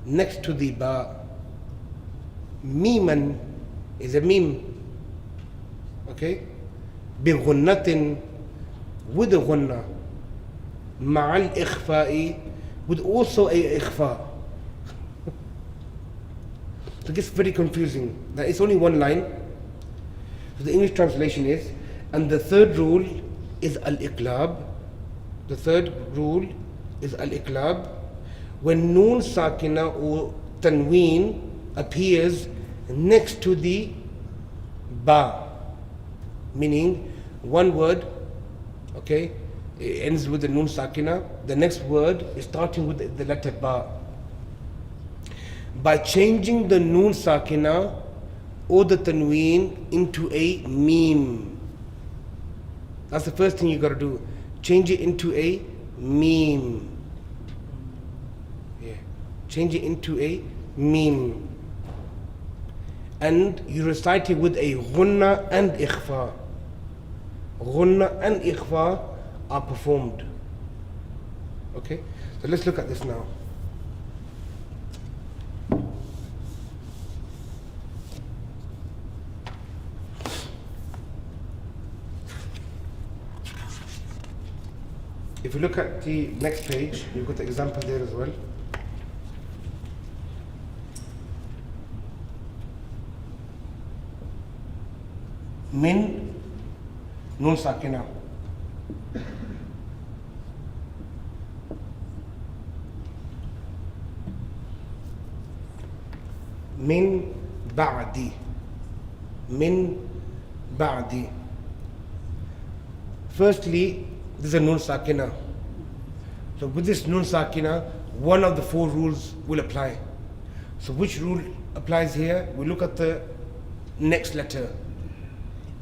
next to the ba. Miman is a meme. Okay? بغنة, with a ghunna. مع الإخفاء, with also a ikhfa. So it gets very confusing. That is only one line. So the English translation is, and the third rule is al-iqlab. The third rule is al-iqlab. When noon sakina or tanween appears next to the ba, meaning one word, okay, it ends with the noon sakina, the next word is starting with the letter ba. By changing the noon sakina or the tanween into a meme. That's the first thing you got to do. Change it into a meme. Yeah. Change it into a meme. And you recite it with a ghunna and ikhfa. Ghunna and ikhfa are performed. Okay? So let's look at this now. If you look at the next page, you've got the example there as well. Min nun sakina. Min ba'di. Min ba'di. Firstly, this is a nun sakina. So with this nun sakina, one of the four rules will apply. So which rule applies here? We look at the next letter.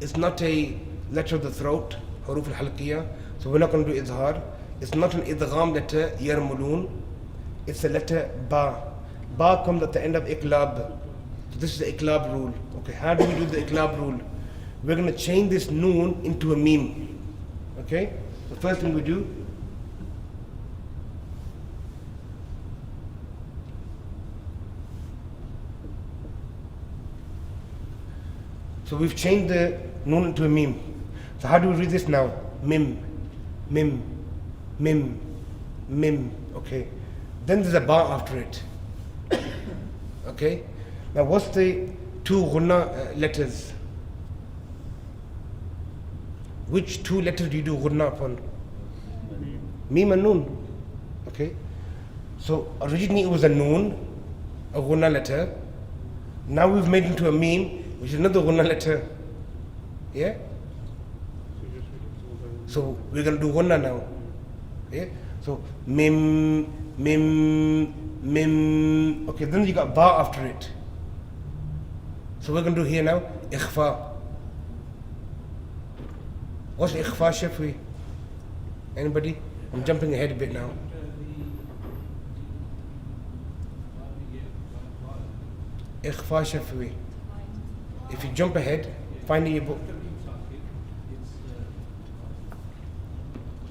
It's not a letter of the throat, huruf al-halqiyya, so we're not going to do izhar. It's not an idgham letter, yarmulun. It's a letter ba. Ba comes at the end of iqlab. So this is the iqlab rule. Okay, how do we do the iqlab rule? We're going to change this noon into a meme. Okay, the first thing we do, so we've changed the noon into a meme. So how do we read this now? Mim, mim, mim, mim. Okay, then there's a ba after it. Okay, now what's the two ghunna letters? Which two letters do you do ghunna upon? Mim and noon. Okay, so originally it was a noon, a ghunna letter. Now we've made it into a meme, which is another ghunna letter. Yeah? So we're going to do ghunna now. Yeah? So mim, mim, mim. Okay, then you got ba after it. So we're going to do here now ikhfa. What's ikhfa shafwi? Anybody? I'm jumping ahead a bit now. Ikhfa shafwi. If you jump ahead, find your book.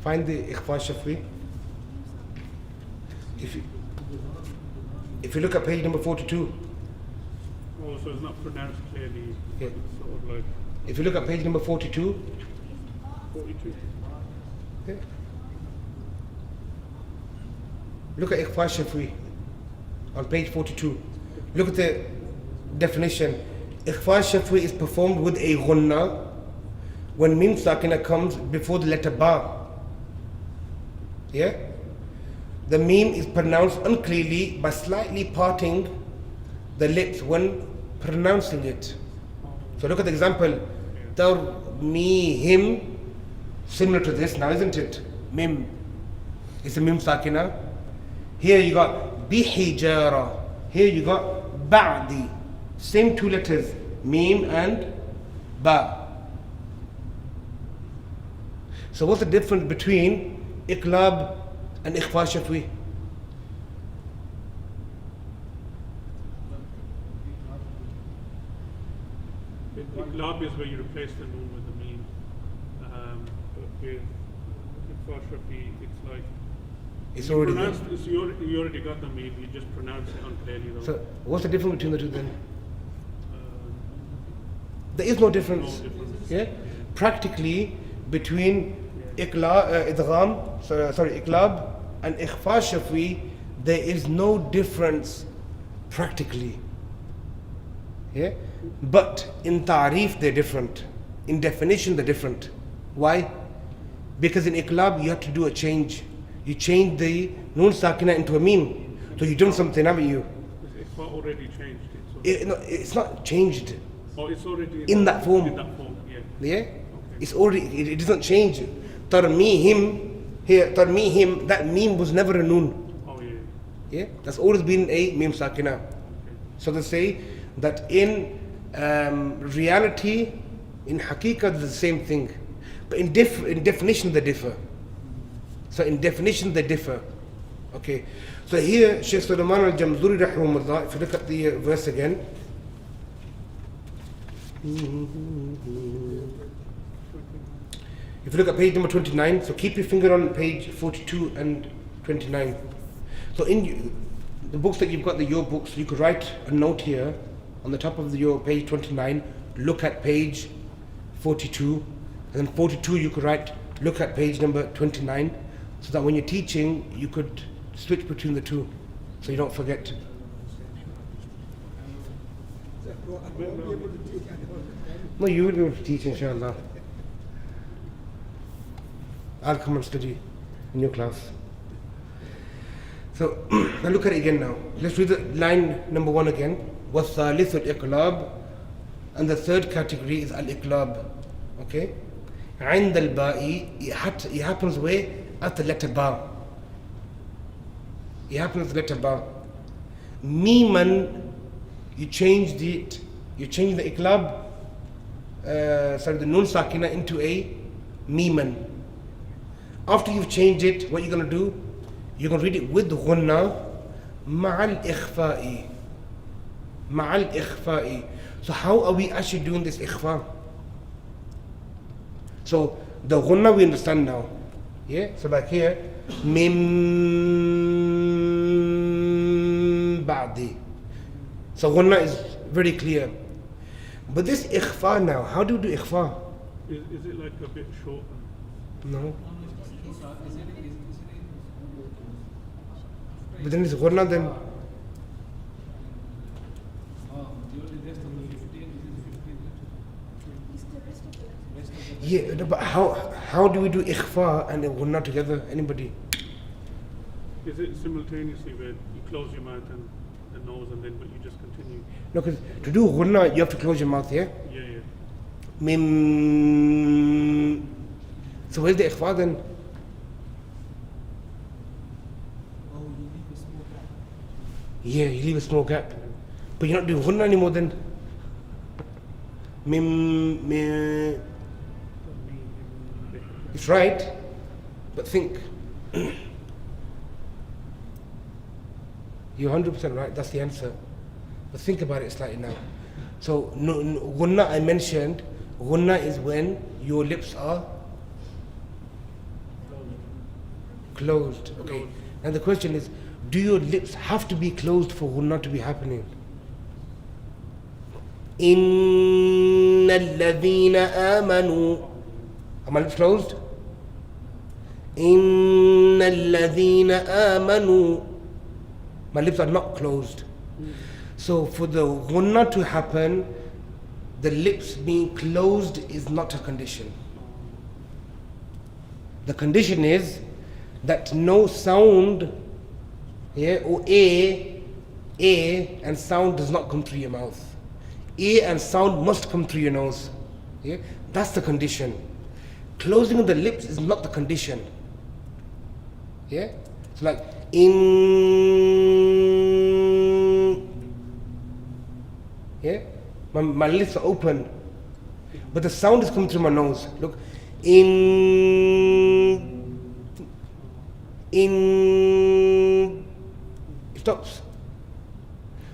Find the ikhfa shafwi. If you look at page number 42. Oh, so it's not pronounced clearly. Yeah. It's sort of like If you look at page number 42. 42. Okay. Look at ikhfa shafwi on page 42. Look at the definition. Ikhfa shafwi is performed with a ghunna when mim sakina comes before the letter ba. Yeah? The mim is pronounced unclearly by slightly parting the lips when pronouncing it. So look at the example. Tarmihim. Similar to this now, isn't it? Mim. It's a mim sakina. Here you got bihijara. Here you got ba'di. Same two letters, mim and ba. So what's the difference between iqlab and ikhfa shafwi? Iqlab is where you replace the noon with the meme. But with ikhfa shafwi, it's like It's you already pronounce there. this, you already got the meme, you just pronounce it unclearly. Though. So what's the difference between the two then? Um, There is no difference. No difference. Yeah? Practically between idgham, sorry, iqlab and ikhfa shafwi, there is no difference practically. Yeah? But in ta'rif they're different. In definition they're different. Why? Because in iqlab you have to do a change. You change the noon sakina into a meme. So you've done something, haven't you? Ikhfa already changed it. So No, it's not changed. oh, it's already In that form. In that form, yeah. Yeah? It's already, it doesn't change. Tarmihim, here, tarmihim, that meme was never a noon. Oh, yeah. Yeah? That's always been a meme sakina. So they say that in reality, in haqiqah, they're the same thing. But in definition, they differ. So in definition, they differ. Okay. So here, Shaykh Sulaiman al-Jamzuri rahimahullah, if you look at the verse again. If you look at page number 29, so keep your finger on page 42 and 29. So in the books that you've got, your books, you could write a note here on the top of your page 29, look at page 42, and then 42 you could write, look at page number 29, so that when you're teaching, you could switch between the two, so you don't forget. I won't be able to teach. I don't understand. No, you will be able to teach, inshallah. I'll come and study in your class. So, now look at it again now. Let's read the line number 1 again. وَالثَّالِثُ الْإِقْلَابِ. And the third category is al-iqlab. Okay? عند الباء, it happens where? At the letter ba. It happens at the letter ba. Miman, you change the iqlab, the nun sakina into a miman. After you've changed it, what you're going to do? You're going to read it with ghunna ma'al ikhfa'i. Ma'al ikhfa'i. So how are we actually doing this ikhfa? So the ghunna we understand now. Yeah? So like here, mim ba'di. So ghunna is very clear. But this ikhfa now, how do you do ikhfa? Is it like a bit short? No. But then it's ghunna then. Yeah, but how do we do ikhfa and ghunna together? Anybody? Is it simultaneously where you close your mouth and the nose and then but you just continue? No, because to do ghunna, you have to close your mouth, yeah? Yeah, yeah. Mim. So where's the ikhfa then? Yeah, you leave a small gap. But you're not doing ghunna anymore then. Mim. It's right, but think. You're 100% right, that's the answer. But think about it slightly now. So, ghunna I mentioned, ghunna is when your lips are closed. Okay. And the question is, do your lips have to be closed for ghunna to be happening? إِنَّ الَّذِينَ آمَنُوا. Are my lips closed? إِنَّ الَّذِينَ آمَنُوا. My lips are not closed. So for the ghunna to happen, the lips being closed is not a condition. The condition is that no sound, yeah, or air and sound does not come through your mouth. Air and sound must come through your nose. Yeah? That's the condition. Closing of the lips is not the condition. Yeah? So like yeah? My lips are open, but the sound is coming through my nose. Look. It stops.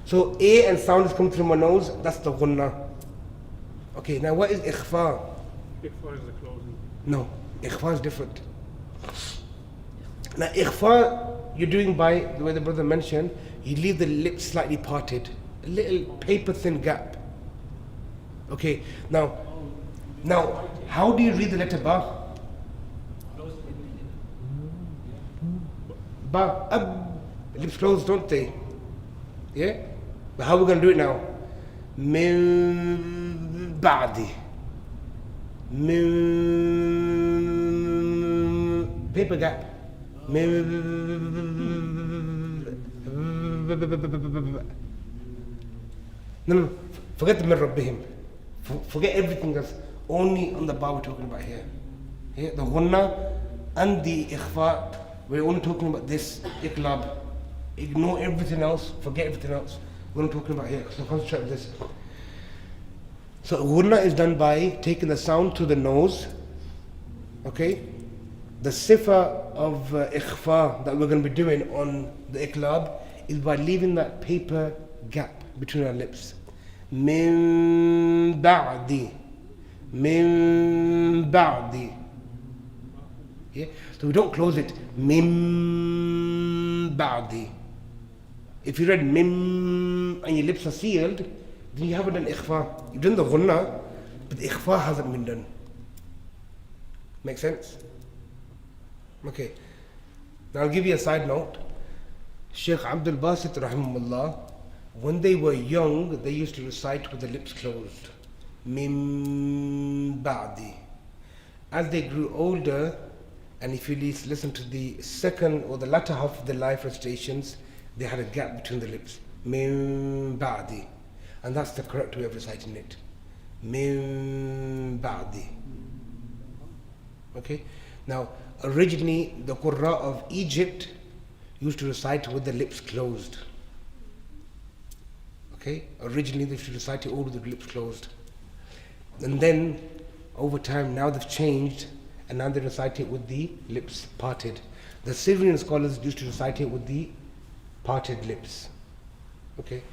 So A and sound is coming through my nose, that's the ghunna. Okay, now what is ikhfa? Ikhfa is the closing. No, ikhfa is different. Now ikhfa you're doing by the way the brother mentioned, you leave the lips slightly parted, a little paper thin gap. Okay, now how do you read the letter ba? Ba, lips closed, don't they? Yeah? But how are we going to do it now? Min ba'di. Min paper gap. No, forget the min rabbihim. Forget everything else. Only on the ba we're talking about here. Yeah? The ghunna and the ikhfa, we're only talking about this iqlab. Ignore everything else, forget everything else. What I'm talking about here, so concentrate on this. So ghunna is done by taking the sound through the nose. Okay? The sifa of ikhfa that we're going to be doing on the iqlab is by leaving that paper gap between our lips. Min ba'di. Min ba'di. Yeah? So we don't close it. Min ba'di. If you read mim and your lips are sealed, then you haven't done ikhfa. You've done the ghunna, but the ikhfa hasn't been done. Make sense? Okay. Now I'll give you a side note. Sheikh Abdul Basit rahimahullah, when they were young, they used to recite with the lips closed. Min ba'di. As they grew older, and if you listen to the second or the latter half of the life recitations, they had a gap between the lips. Min ba'di. And that's the correct way of reciting it. Min ba'di. Okay? Now, originally, the Qurra of Egypt used to recite with the lips closed. Okay? Originally, they used to recite it all with the lips closed. And then, over time, now they've changed, and now they recite it with the lips parted. The Syrian scholars used to recite it with the parted lips. Okay?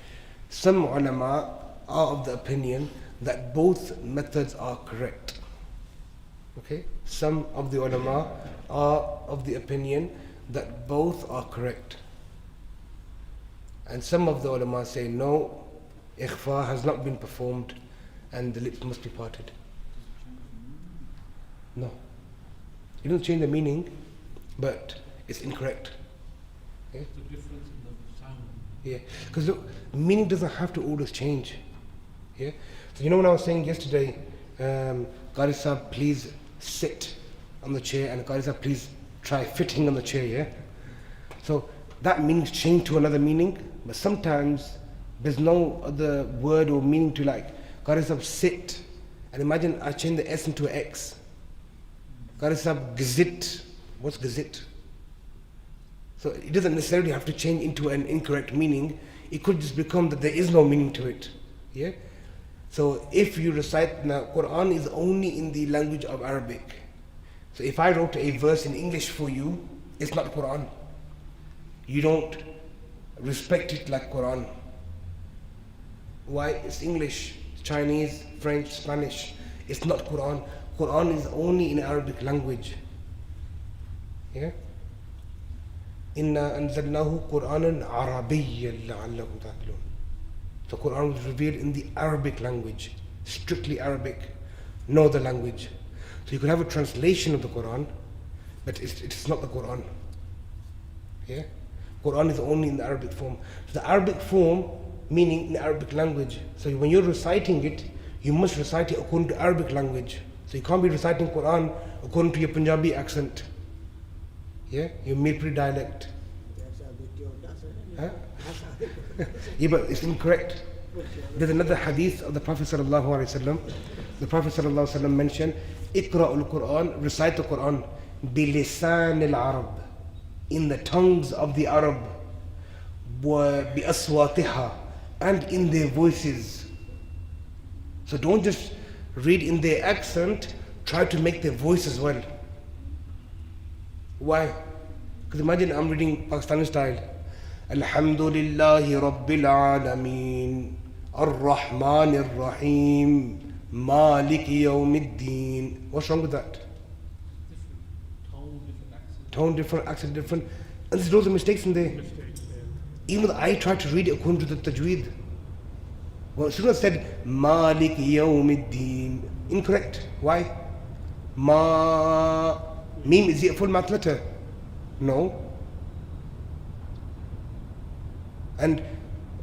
Some ulama are of the opinion that both methods are correct. Okay? Some of the ulama are of the opinion that both are correct. And some of the ulama say no, ikhfa has not been performed and the lips must be parted. No. It doesn't change the meaning, but it's incorrect. Okay? The difference in the sound. Yeah, because the meaning doesn't have to always change. Yeah, so you know when I was saying yesterday, Qari Sahib, please sit on the chair, and Qari Sahib, please try fitting on the chair. Yeah, so that meaning's changed to another meaning, but sometimes there's no other word or meaning to, like Qari Sahib, sit, and imagine I change the S into an X. Qari Sahib, gazit. What's gazit? So it doesn't necessarily have to change into an incorrect meaning. It could just become that there is no meaning to it. Yeah. So if you recite, now Quran is only in the language of Arabic. So if I wrote a verse in English for you, it's not Quran. You don't respect it like Quran. Why? It's English, Chinese, French, Spanish. It's not Quran. Quran is only in Arabic language. Yeah. Inna anzalnahu Qur'anan Arabiyyan la'allakum ta'qilun. The Quran was revealed in the Arabic language, strictly Arabic, no other language. So you could have a translation of the Quran, but it's not the Quran. Yeah? Quran is only in the Arabic form. So the Arabic form, meaning in the Arabic language. So when you're reciting it, you must recite it according to Arabic language. So you can't be reciting Quran according to your Punjabi accent. Yeah, your Mirpuri dialect. Huh? Yeah, but it's incorrect. There's another hadith of the Prophet sallallahu alaihi wasallam. The Prophet sallallahu alaihi wasallam mentioned, "Iqra'ul Quran, recite the Quran, bilisan al-Arab, in the tongues of the Arab, wa bi aswatiha, and in their voices." So don't just read in their accent. Try to make their voice as well. Why? Because imagine I'm reading Pakistani style. Alhamdulillahi Rabbil Alameen, Ar-Rahman Ar-Rahim, Maliki Yawmiddin. What's wrong with that? Tone different, accent different. And there's loads of mistakes in there. Mistakes, yeah. Even though I tried to read it according to the Tajweed. Well, as soon as I said Maliki Yawmiddin, incorrect. Why? Mim, is it a full mouth letter? No. And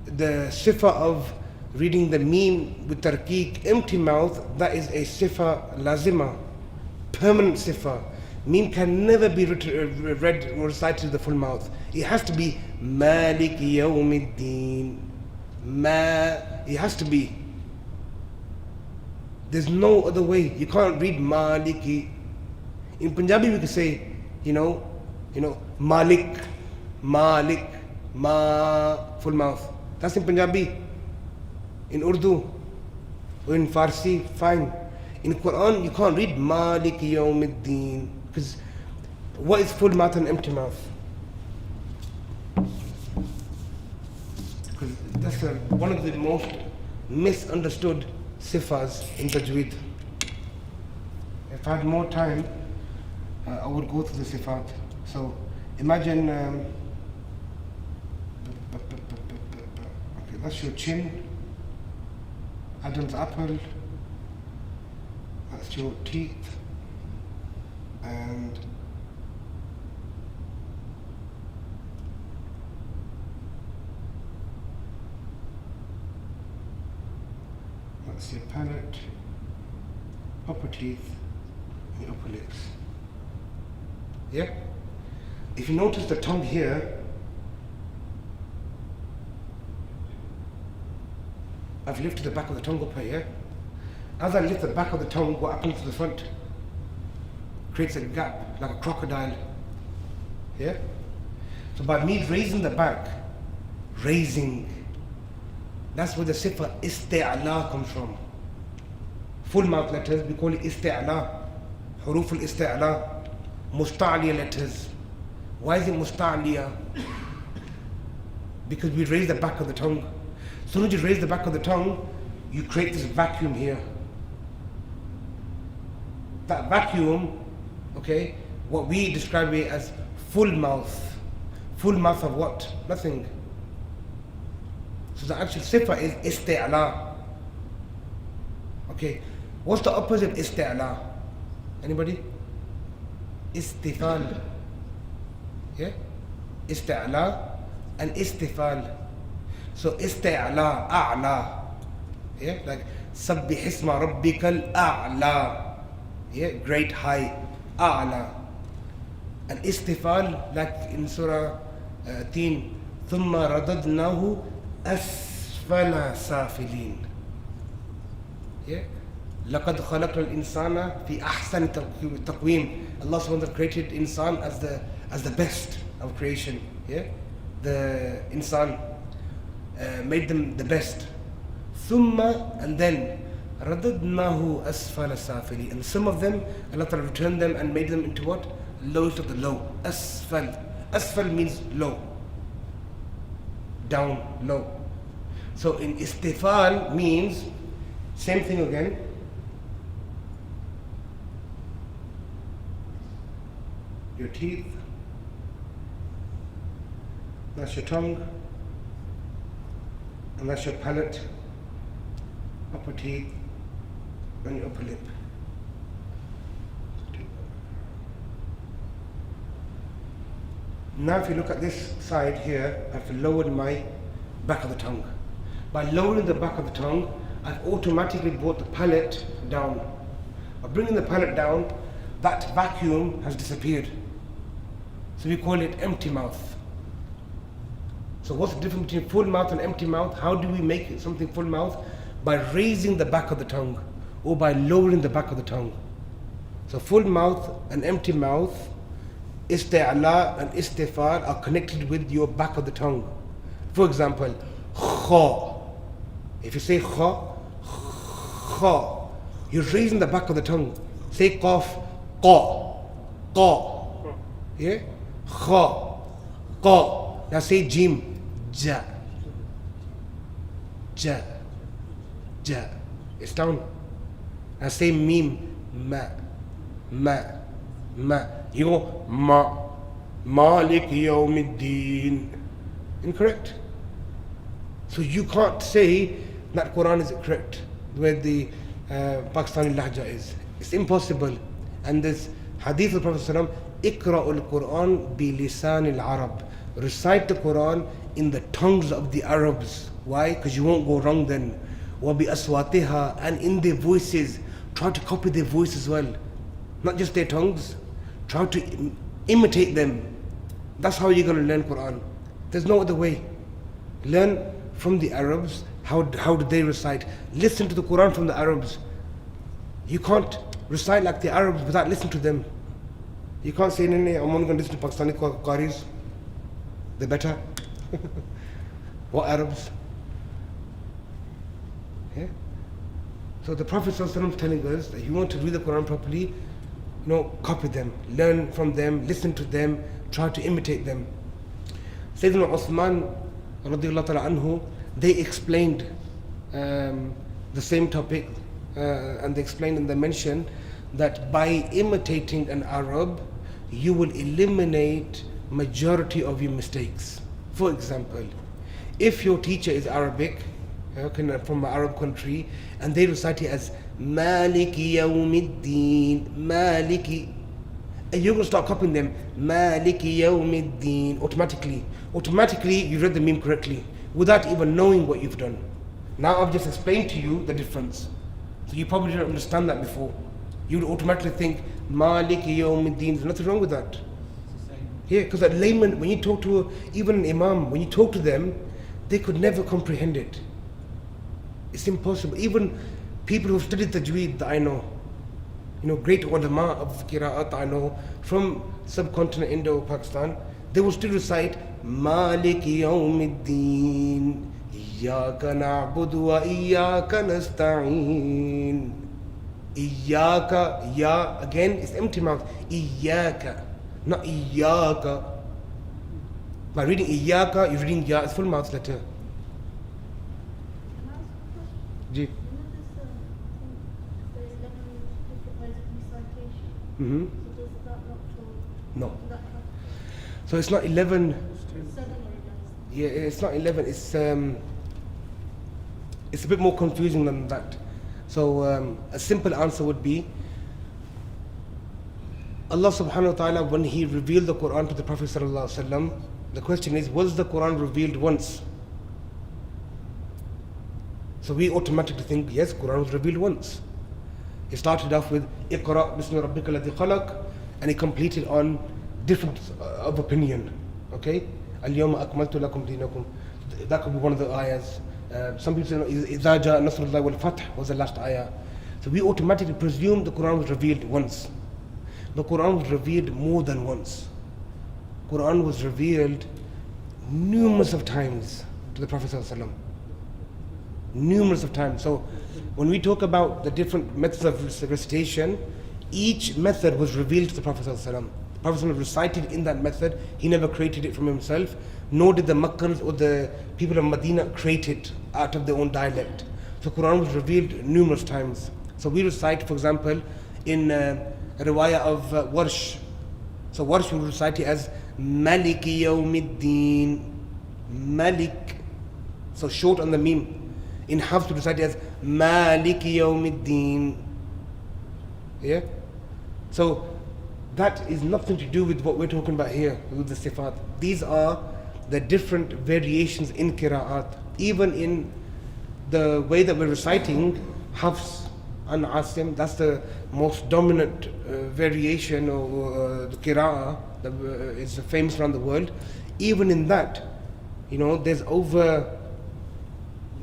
the sifa of reading the mim with tarqiq, empty mouth, that is a sifa lazima, permanent sifa. Mim can never be read or recited to the full mouth. It has to be Malik Yawmiddin. It has to be. There's no other way. You can't read Maliki. In Punjabi we could say, Malik, full mouth. That's in Punjabi. In Urdu, or in Farsi, fine. In Quran, you can't read Malik Yawmiddin, because what is full mouth and empty mouth? Because that's one of the most misunderstood sifas in Tajweed. If I had more time, I would go through the sifat. So imagine, okay, that's your chin, Adam's apple, that's your teeth, and that's your palate, upper teeth, and your upper lips. Yeah? If you notice the tongue here, I've lifted the back of the tongue up here, yeah? As I lift the back of the tongue, what happens to the front? Creates a gap, like a crocodile. Yeah? So by me raising the back, raising, that's where the sifa isti'ala comes from. Full mouth letters, we call it isti'ala. Huruf al-isti'ala. Musta'liya letters. Why is it musta'liya? Because we raise the back of the tongue. As soon as you raise the back of the tongue, you create this vacuum here. That vacuum, okay, what we describe it as full mouth. Full mouth of what? Nothing. So the actual sifa is isti'ala. Okay, what's the opposite of isti'ala? Anybody? Istifal. Yeah? Isti'ala and istifal. So isti'ala, a'la. Yeah? Like sabbih isma rabbikal a'la. Yeah? Great high. A'la. And istifal, like in Surah Teen, ثُمَّ رَدَدْنَاهُ أَسْفَلَ سَافِلِينَ. Yeah? لَقَدْ خَلَقْنَا الْإِنسَانَ فِي أَحْسَنِ تَقْوِيمٍ. Allah subhanahu wa ta'ala created insan as the best of creation. Yeah? The insan made them the best. ثُمَّ, and then رَدَدْنَاهُ أَسْفَلَ سَافِلِينَ. And some of them, Allah ta'ala returned them and made them into what? Lowest of the low. Asfal. Asfal means low. Down, low. So in istifal means, same thing again. Your teeth, that's your tongue, and that's your palate, upper teeth, and your upper lip. Now if you look at this side here, I've lowered my back of the tongue. By lowering the back of the tongue, I've automatically brought the palate down. By bringing the palate down, that vacuum has disappeared. So we call it empty mouth. So what's the difference between full mouth and empty mouth? How do we make something full mouth? By raising the back of the tongue or by lowering the back of the tongue. So full mouth and empty mouth, isti'ala and istifal are connected with your back of the tongue. For example, kha. If you say kha, kha, you're raising the back of the tongue. Say qaf, qa, qa. Yeah? Kha, qa. Now say jim, ja, ja, ja. It's down. Now say mim, ma, ma, ma. You go ma, Malik Yawmiddin. Incorrect. So you can't say that Quran is correct where the Pakistani lahja is. It's impossible. And this hadith of Prophet ﷺ, Iqra'ul Quran bi lisan al-Arab. Recite the Quran in the tongues of the Arabs. Why? Because you won't go wrong then. Wa bi aswatiha, and in their voices. Try to copy their voice as well. Not just their tongues. Try to imitate them. That's how you're going to learn Quran. There's no other way. Learn from the Arabs. How do they recite? Listen to the Quran from the Arabs. You can't recite like the Arabs without listening to them. You can't say, I'm only going to listen to Pakistani Qaris. They're better. What Arabs? Yeah? So the Prophet ﷺ is telling us that if you want to read the Quran properly, copy them, learn from them, listen to them, try to imitate them. Sayyidina Uthman radiallahu ta'ala anhu, they explained the same topic and they explained and they mentioned that by imitating an Arab, you will eliminate majority of your mistakes. For example, if your teacher is Arabic, from an Arab country, and they recite it as Maliki Yawmiddin, Maliki, and you're going to start copying them, Maliki Yawmiddin, automatically you read the meme correctly, without even knowing what you've done. Now I've just explained to you the difference. So you probably didn't understand that before. You would automatically think, Maliki Yawmiddin, there's nothing wrong with that. Yeah, because a layman, when you talk to even an imam, when you talk to them, they could never comprehend it. It's impossible. Even people who've studied Tajweed that I know, great ulama of Qira'at I know, from subcontinent Indo-Pakistan, they will still recite, Maliki Yawmiddin, Iyyaka na'budu wa iyyaka nasta'in. Iyyaka, ya, again, it's empty mouth. Iyyaka, not iyyaka. By reading iyyaka, you're reading ya, it's full mouth letter. Ji. Mm-hmm. No. So it's not 11. Yeah, it's not 11. It's a bit more confusing than that. So a simple answer would be, Allah subhanahu wa ta'ala, when He revealed the Quran to the Prophet sallallahu alaihi wasallam, the question is, was the Quran revealed once? So we automatically think, yes, Quran was revealed once. He started off with Iqra bismi rabbika alladhi khalaq, and he completed on different of opinion. Okay? Al-yawma akmaltu lakum dinakum. That could be one of the ayahs. Some people say, Idha jaa nasrullahi wal fath was the last ayah. So we automatically presume the Quran was revealed once. The Quran was revealed more than once. Quran was revealed numerous of times to the Prophet sallallahu alaihi wasallam. Numerous of times. So when we talk about the different methods of recitation, each method was revealed to the Prophet ﷺ. The Prophet ﷺ recited in that method. He never created it from himself, nor did the Makkans or the people of Medina create it out of their own dialect. So Quran was revealed numerous times. So we recite, for example, in a riwayah of Warsh. So Warsh will recite it as Maliki Yawmiddin, Malik. So short on the meme. In Hafs to recite it as Maliki Yawmiddin. Yeah? So that is nothing to do with what we're talking about here with the sifat. These are the different variations in qira'at. Even in the way that we're reciting Hafs and Asim, that's the most dominant variation of the qira'ah that is famous around the world. Even in that, there's over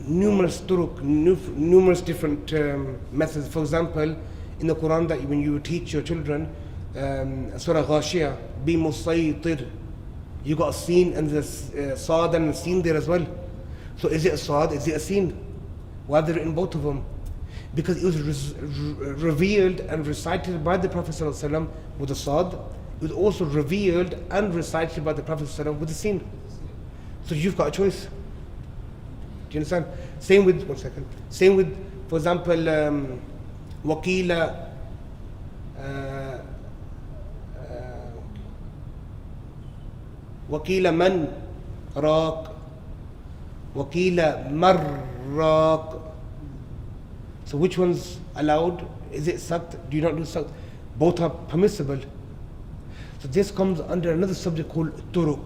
numerous turuq, numerous different methods. For example, in the Quran, that when you teach your children Surah Ghashiyah, be musaytir, you got a sin and there's sad and a sin there as well. So is it a sad, is it a sin? Why have they written both of them? Because it was revealed and recited by the Prophet ﷺ with the sad. It was also revealed and recited by the Prophet ﷺ with the sin. So you've got a choice. Do you understand? Same with, one second. Same with, for example, Waqila, Waqila man raq, Waqila marraq. So which one's allowed? Is it sakt? Do you not do sakt? Both are permissible. So this comes under another subject called turuq.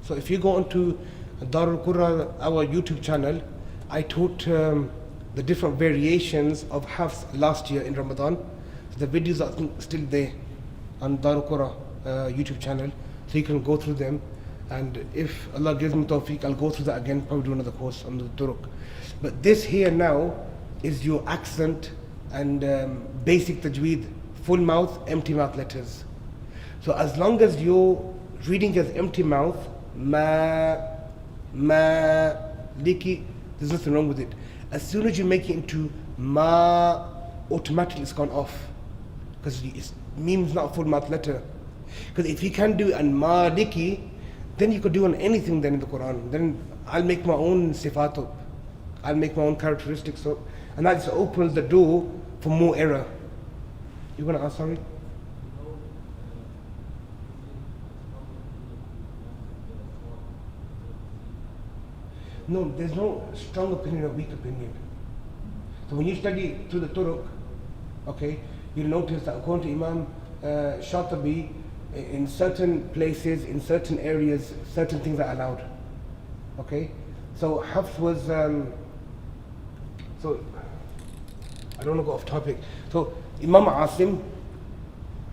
So if you go onto Darul Qur'an, our YouTube channel, I taught the different variations of Hafs last year in Ramadan. So the videos are still there on Darul Qur'an YouTube channel, so you can go through them. And if Allah gives me tawfiq, I'll go through that again, probably do another course on the turuq. But this here now is your accent and basic tajweed, full mouth, empty mouth letters. So as long as you're reading as empty mouth, ma, liki, there's nothing wrong with it. as soon as you make it into ma, automatically it's gone off. Because mim is not a full math letter. Because if you can do an maliki, then you could do on anything then in the Quran. Then I'll make my own sifat up. I'll make my own characteristics up. And that just opens the door for more error. You're going to ask, sorry? No, there's no strong opinion or weak opinion. So when you study through the Turuq, okay, you'll notice that according to Imam Shatibi, in certain places, in certain areas, certain things are allowed. Okay? So Hafs was, so I don't want to go off topic. So Imam Asim,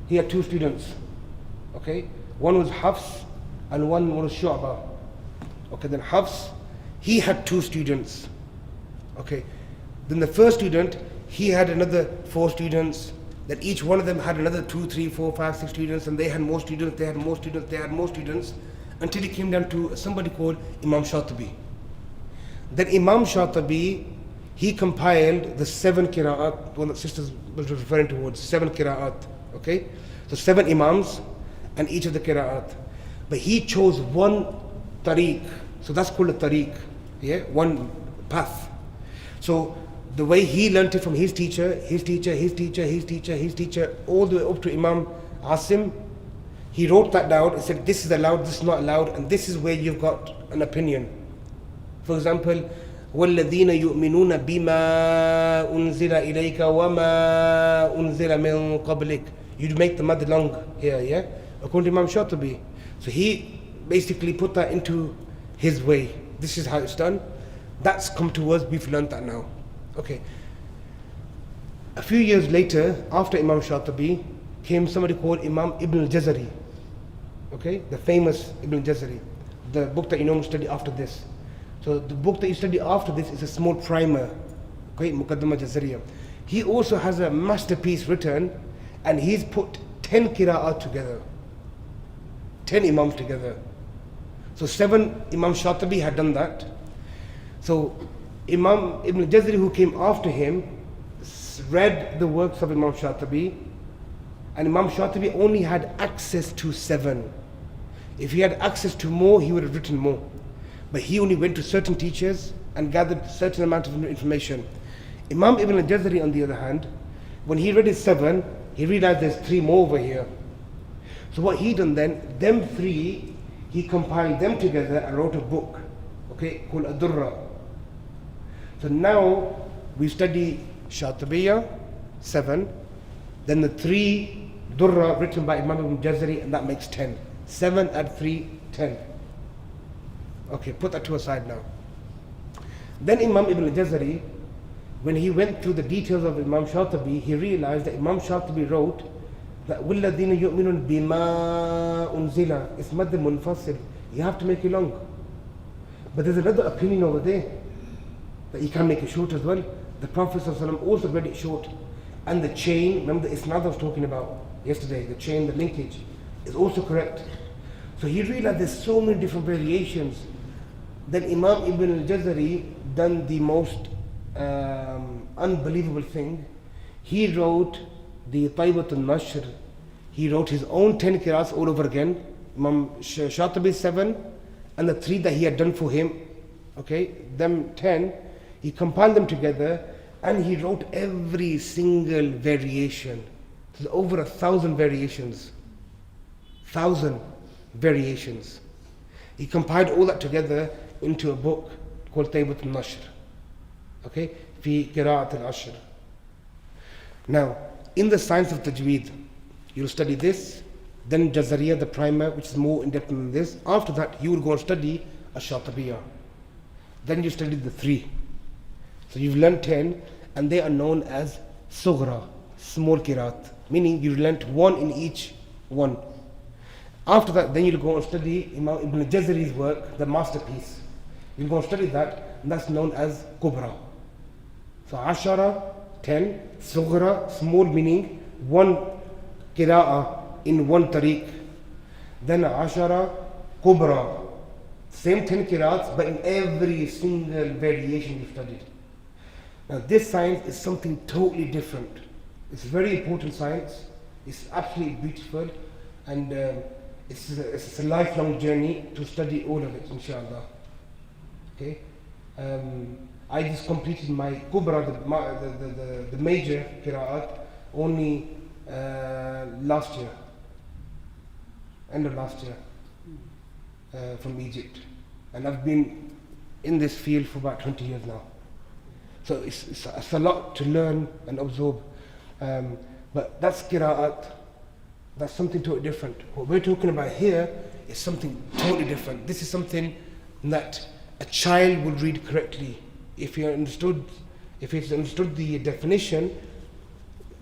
he had two students. Okay? One was Hafs and one was Shu'bah. Okay, then Hafs, he had two students. Okay? Then the first student, he had another 4 students. Then each one of them had another 2, 3, 4, 5, 6 students, and they had more students, they had more students, they had more students, until it came down to somebody called Imam Shatibi. Then Imam Shatibi, he compiled the 7 qira'at, one that sisters was referring towards, 7 qira'at, okay? So 7 imams, and each of the qira'at. But he chose one tariq, so that's called a tariq, yeah? One path. So the way he learnt it from his teacher, his teacher, his teacher, his teacher, his teacher, all the way up to Imam Asim, he wrote that down and said, this is allowed, this is not allowed, and this is where you've got an opinion. For example, وَالَّذِينَ يُؤْمِنُونَ بِمَا أُنزِلَ إِلَيْكَ وَمَا أُنزِلَ مِن قَبْلِكَ. You'd make the mad long here, yeah? According to Imam Shatibi. So he basically put that into his way. This is how it's done. That's come to us, we've learned that now. Okay. A few years later, after Imam Shatibi, came somebody called Imam Ibn al-Jazari. Okay, the famous Ibn al-Jazari, the book that you normally study after this. So the book that you study after this is a small primer, okay, Muqaddimah Jazariya. He also has a masterpiece written, and he's put 10 qira'at together, 10 imams together. So 7 Imam Shatibi had done that. So Imam Ibn al-Jazari, who came after him, read the works of Imam Shatibi, and Imam Shatibi only had access to 7. If he had access to more, he would have written more. But he only went to certain teachers and gathered certain amount of information. Imam Ibn al-Jazari, on the other hand, when he read his 7, he realized there's 3 more over here. So what he done then, them 3, he compiled them together and wrote a book, okay, called Ad-Durra. So now we study Shatibiya, 7, then the 3 Durra written by Imam Ibn Jazari, and that makes 10. 7 add 3, 10. Okay, put that to a side now. Then Imam Ibn Jazari, when he went through the details of Imam Shatibi, he realized that Imam Shatibi wrote that وَالَّذِينَ يُؤْمِنُونَ بِمَا أُنزِلَ, it's مَدْ munfasil. You have to make it long. But there's another opinion over there, that you can make it short as well. The Prophet ﷺ also read it short. And the chain, remember the isnad I was talking about yesterday, the chain, the linkage, is also correct. So he realized there's so many different variations. Then Imam Ibn al-Jazari done the most unbelievable thing. He wrote the Tuhfat al-Atfal. He wrote his own 10 qira'ats all over again. Imam Shatibi 7, and the 3 that he had done for him, okay, them 10, he compiled them together, and he wrote every single variation. There's over 1,000 variations. 1,000 variations. He compiled all that together into a book called Tuhfat al-Atfal. Okay? Fi Qira'at al-Ashr. Now, in the science of Tajweed, you'll study this, then Jazariya, the primer, which is more in-depth than this. After that, you will go and study Ash-Shatibiya. Then you study the 3. So you've learned 10, and they are known as Sughra, small Qira'at, meaning you learnt 1 in each one. After that, then you'll go and study Imam Ibn Jazari's work, the masterpiece. You'll go and study that, and that's known as Kubra. So Ashara, 10, Sughra, small, meaning 1 Qira'ah in 1 tariq. Then Ashara, Kubra, same 10 qira'ats, but in every single variation you studied. Now this science is something totally different. It's very important science. It's absolutely beautiful, and it's a lifelong journey to study all of it, inshallah. Okay, I just completed my kubra, the major qira'at, only last year, end of last year, from Egypt, and I've been in this field for about 20 years now. So it's a lot to learn and absorb. But that's qira'at, that's something totally different. What we're talking about here is something totally different. This is something that a child would read correctly. If it's understood the definition,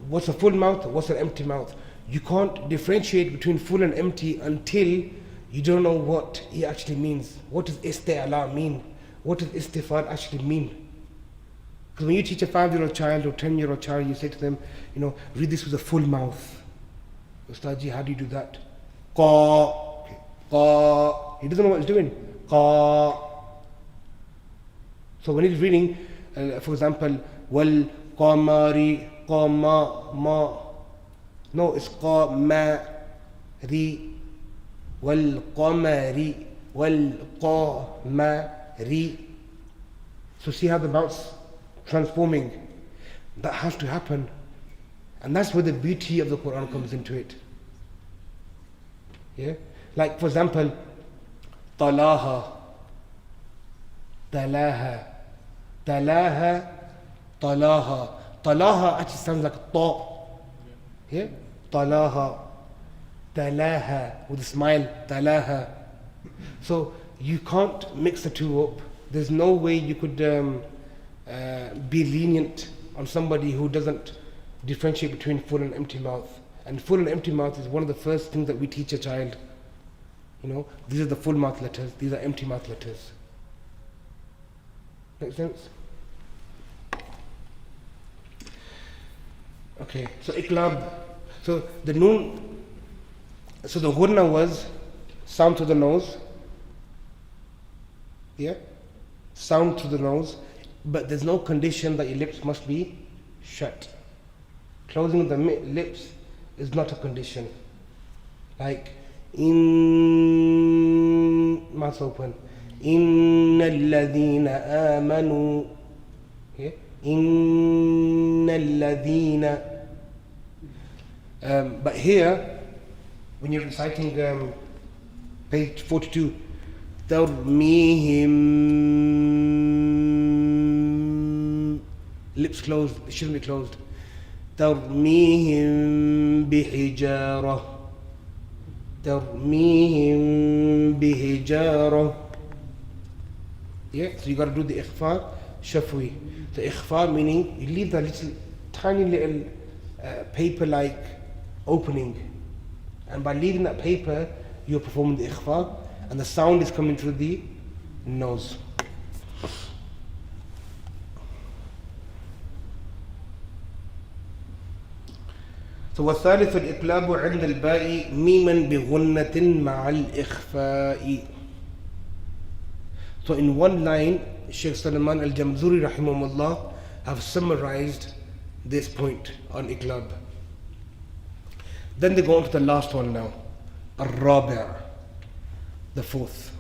what's a full mouth, what's an empty mouth. You can't differentiate between full and empty until you don't know what it actually means. What does isti'ala mean? What does istifad actually mean? Because when you teach a 5-year-old child or 10-year-old child, you say to them, read this with a full mouth. Ustaji, how do you do that? Qa, qa. He doesn't know what he's doing. Qa. So when he's reading, for example, wal qamari, qama, ma. No, it's qa, ma, ri, wal qamari, wal qa, ma, ri. So see how the mouth's transforming. That has to happen. And that's where the beauty of the Quran comes into it. Yeah? Like for example, talaha, talaha, talaha, talaha. Talaha actually sounds like ta. Yeah? Talaha, talaha, with a smile, talaha. So you can't mix the two up. There's no way you could be lenient on somebody who doesn't differentiate between full and empty mouth. And full and empty mouth is one of the first things that we teach a child. These are the full mouth letters, these are empty mouth letters. Make sense? Okay, so iqlab. So the noon, so the ghunna was sound to the nose. Yeah? Sound to the nose. But there's no condition that your lips must be shut. Closing the lips is not a condition. Like in mouth open. Inna alladhina amanu. Okay? Inna alladhina. But here, when you're reciting page 42, tarmihim, lips closed, it shouldn't be closed. ترميهم بحجارة ترميهم بحجارة. Yeah, so you got to do the ikhfa shafwi. The ikhfa meaning you leave the little tiny little paper-like opening, and by leaving that paper you're performing the ikhfa, and the sound is coming through the nose. So والثالث الإقلاب عند الباء ميما بغنة مع الإخفاء. So in one line, Shaykh Salman al-Jamzuri rahimahullah have summarized this point on iqlab. Then they go on to the last one now, الرابع, the fourth.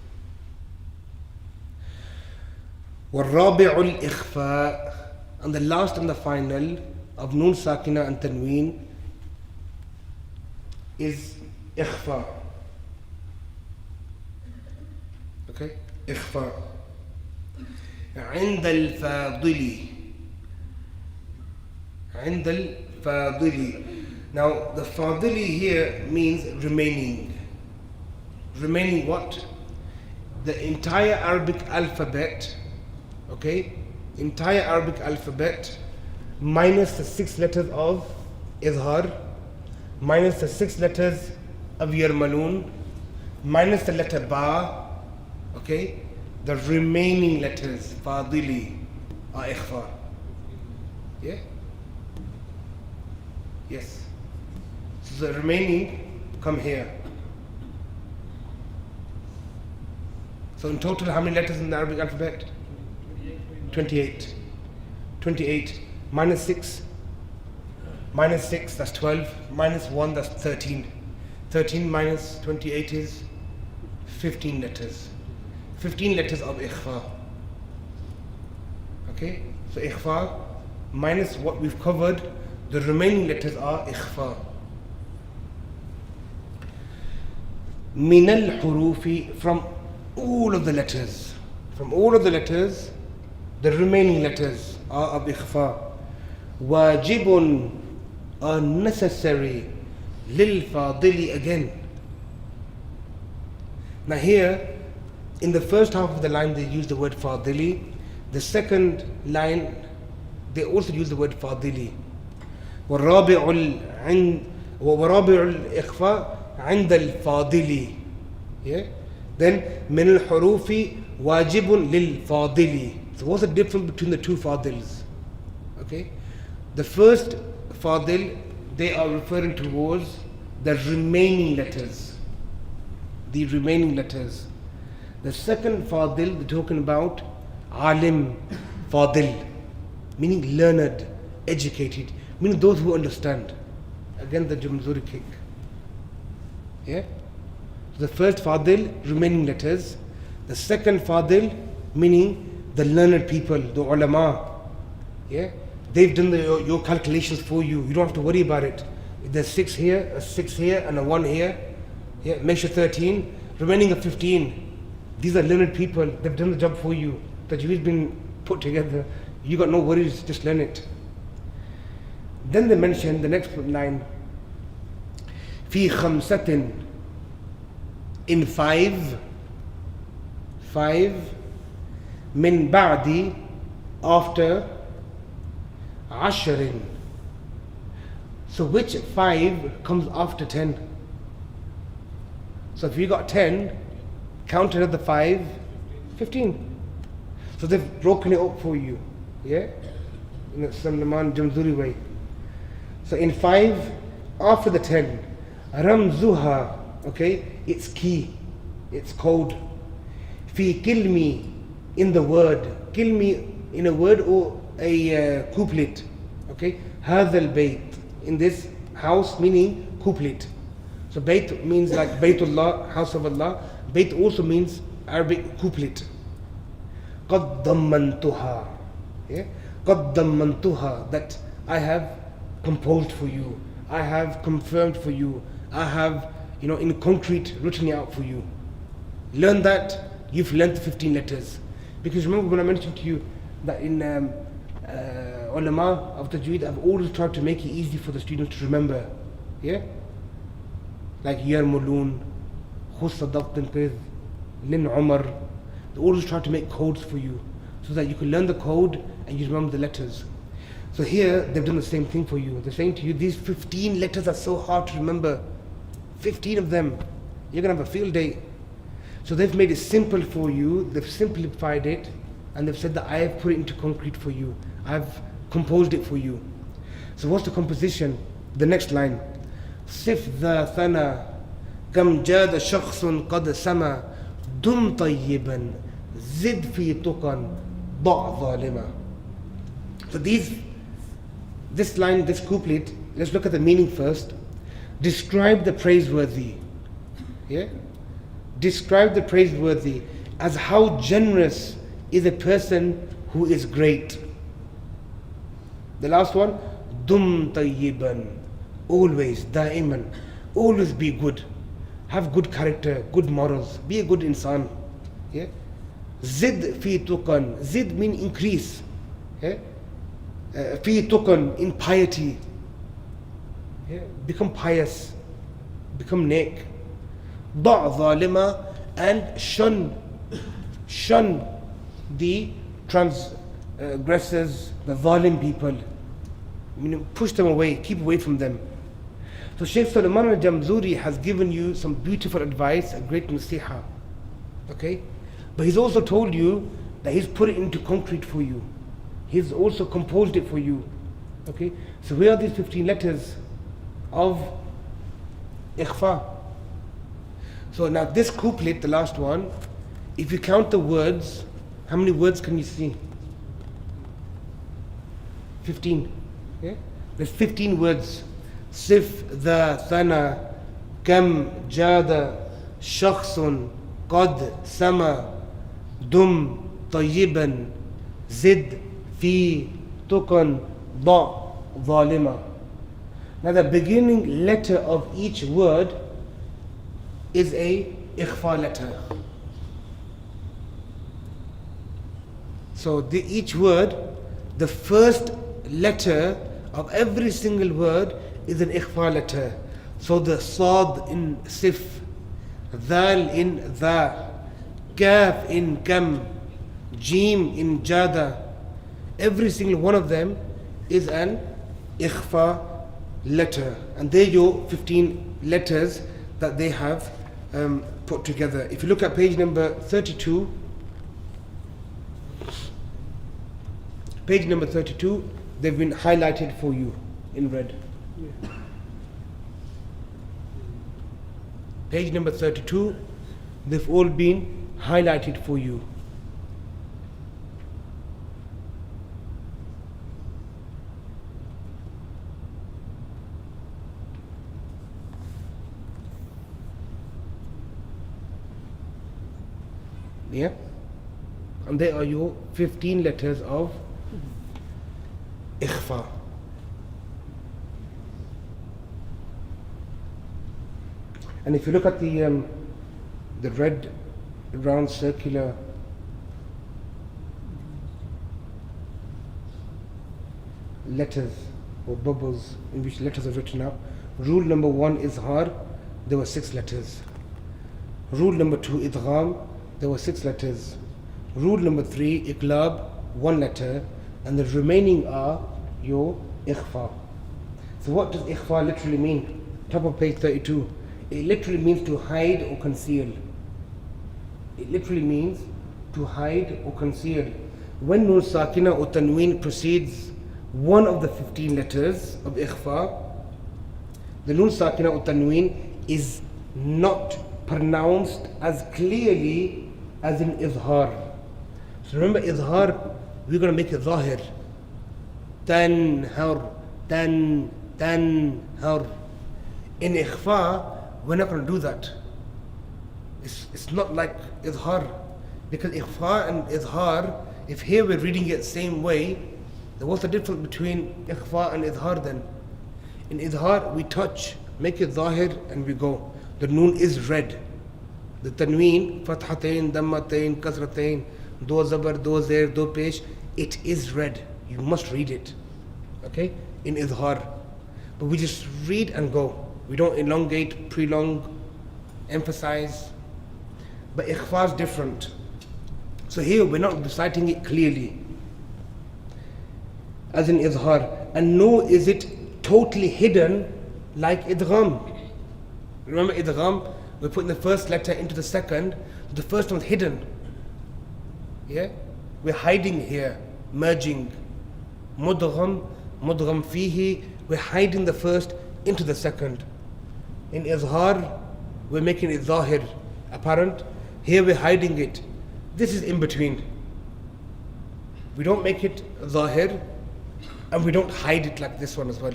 والرابع الإخفاء, and the last and the final of Noon Sakina and Tanween is ikhfa. Okay, ikhfa. عند الفاضل. عند الفاضل. Now the fadili here means remaining. Remaining what? The entire Arabic alphabet. Okay, entire Arabic alphabet minus the 6 letters of izhar, minus the 6 letters of yarmalun, minus the letter ba. Okay, the remaining letters fadili are ikhfa. Yeah? Yes. So the remaining come here. So in total, how many letters in the Arabic alphabet? 28. 28. Minus 6. Minus 6, that's 12. Minus 1, that's 13. 13 minus 28 is 15 letters. 15 letters of ikhfa. Okay? So ikhfa minus what we've covered, the remaining letters are ikhfa. Min al-hurufi, from all of the letters. From all of the letters, the remaining letters are of ikhfa. Wajibun, are necessary. Lil fadili, again. Now here, in the first half of the line they use the word fadili. The second line they also use the word fadili. ورابع الإخفاء عند الفاضل. Yeah. Then من الحروف واجب للفاضل. So what's the difference between the two fadils? Okay. The first fadil, they are referring towards the remaining letters. The remaining letters. The second fadil, they're talking about alim, fadil, meaning learned, educated, meaning those who understand. Again, the Jamzuri kick. Yeah? So the first fadil, remaining letters. The second fadil, meaning the learned people, the ulama. Yeah? They've done your calculations for you. You don't have to worry about it. If there's 6 here, a 6 here, and a 1 here, yeah, measure 13, remaining of 15. These are learned people. They've done the job for you. Tajweed's been put together. You got no worries, just learn it. Then they mention the next line. في خمسة, in 5. 5. من بعد, after. 10. So which 5 comes after 10? So if you got 10, count another 5, 15. So they've broken it up for you, yeah? In the Salman Jamzuri way. So in 5, after the 10, Ramzuha, okay, it's key, it's code. Fi kilmi, in the word. Kilmi, in a word or a couplet, okay? Hadha al-bayt, in this house, meaning couplet. So bayt means like Baytullah, house of Allah. Bayt also means Arabic couplet. قَدْ ضَمَّنْتُهَا, yeah? قَدْ ضَمَّنْتُهَا, that I have composed for you, I have confirmed for you, I have, in concrete written it out for you. Learn that, you've learned the 15 letters. Because remember when I mentioned to you that in ulama of Tajweed, I've always tried to make it easy for the students to remember. Yeah? Like Yarmulun, Khussadaqtin Qiz, Lin Umar. They always try to make codes for you so that you can learn the code and you remember the letters. So here, they've done the same thing for you. They're saying to you, these 15 letters are so hard to remember. 15 of them. You're going to have a field day. So they've made it simple for you. They've simplified it. And they've said that I have put it into concrete for you. I've composed it for you. So what's the composition? The next line. Sif dha thana kam jada shakhsun qad sama dum tayyiban zid fi tuqan da' zalima. So this line, this couplet, let's look at the meaning first. Describe the praiseworthy. Yeah? Describe the praiseworthy as how generous is a person who is great. The last one, dum tayyiban, always, da'iman, always be good, have good character, good morals, be a good insan. Yeah? Zid fi tuqan, zid mean increase. Yeah? Fi tuqan, in piety. Yeah? Become pious, become neck. Da' zalima, and shun the transgressors, the zalim people. Push them away, keep away from them. So Shaykh Sulaiman al-Jamzuri has given you some beautiful advice, a great nasiha. Okay? But he's also told you that he's put it into concrete for you. He's also composed it for you. Okay? So where are these 15 letters of ikhfa? So now this couplet, the last one, if you count the words, how many words can you see? 15. Yeah? There's 15 words. Sif, the, thana, kam, jada, shakhsun, qad, sama, dum, tayyiban, zid, fi, tukan, da, zalima. Now the beginning letter of each word is a ikhfa letter. So each word, the first letter of every single word is an ikhfa letter. So the sad in sif, dhal in dha, kaf in kam, jim in jada, every single one of them is an ikhfa letter. And they're your 15 letters that they have put together. If you look at page number 32, they've been highlighted for you in red. Page number 32, they've all been highlighted for you. Yeah? And they are your 15 letters of ikhfa. And if you look at the red round circular letters or bubbles in which letters are written out, rule number 1 izhar, there were 6 letters. Rule number 2 idgham, there were 6 letters. Rule number 3 iqlab, 1 letter, and the remaining are your ikhfa. So what does ikhfa literally mean? Top of page 32. It literally means to hide or conceal. It literally means to hide or conceal. When nun sakina or tanween precedes one of the 15 letters of ikhfa, the nun sakina or tanween is not pronounced as clearly as in izhar. So remember izhar, we're going to make it zahir. Tanhar, tanhar. In ikhfa, we're not going to do that. It's not like izhar. Because ikhfa and izhar, if here we're reading it the same way, then what's the difference between ikhfa and izhar then? In izhar, we touch, make it zahir, and we go. The noon is read. The tanween, fathatain, dammatain, kasratain, do zabar, do zer, do pesh, it is read. You must read it. Okay? In izhar. But we just read and go. We don't elongate, prolong, emphasize. But ikhfa is different. So here we're not reciting it clearly, as in izhar. And nor is it totally hidden like idgham. Remember idgham, we're putting the first letter into the second, the first one's hidden. Yeah? We're hiding here, merging. Mudgham, mudgham fihi, we're hiding the first into the second. In izhar, we're making it zahir, apparent. Here we're hiding it. This is in between. We don't make it zahir, and we don't hide it like this one as well.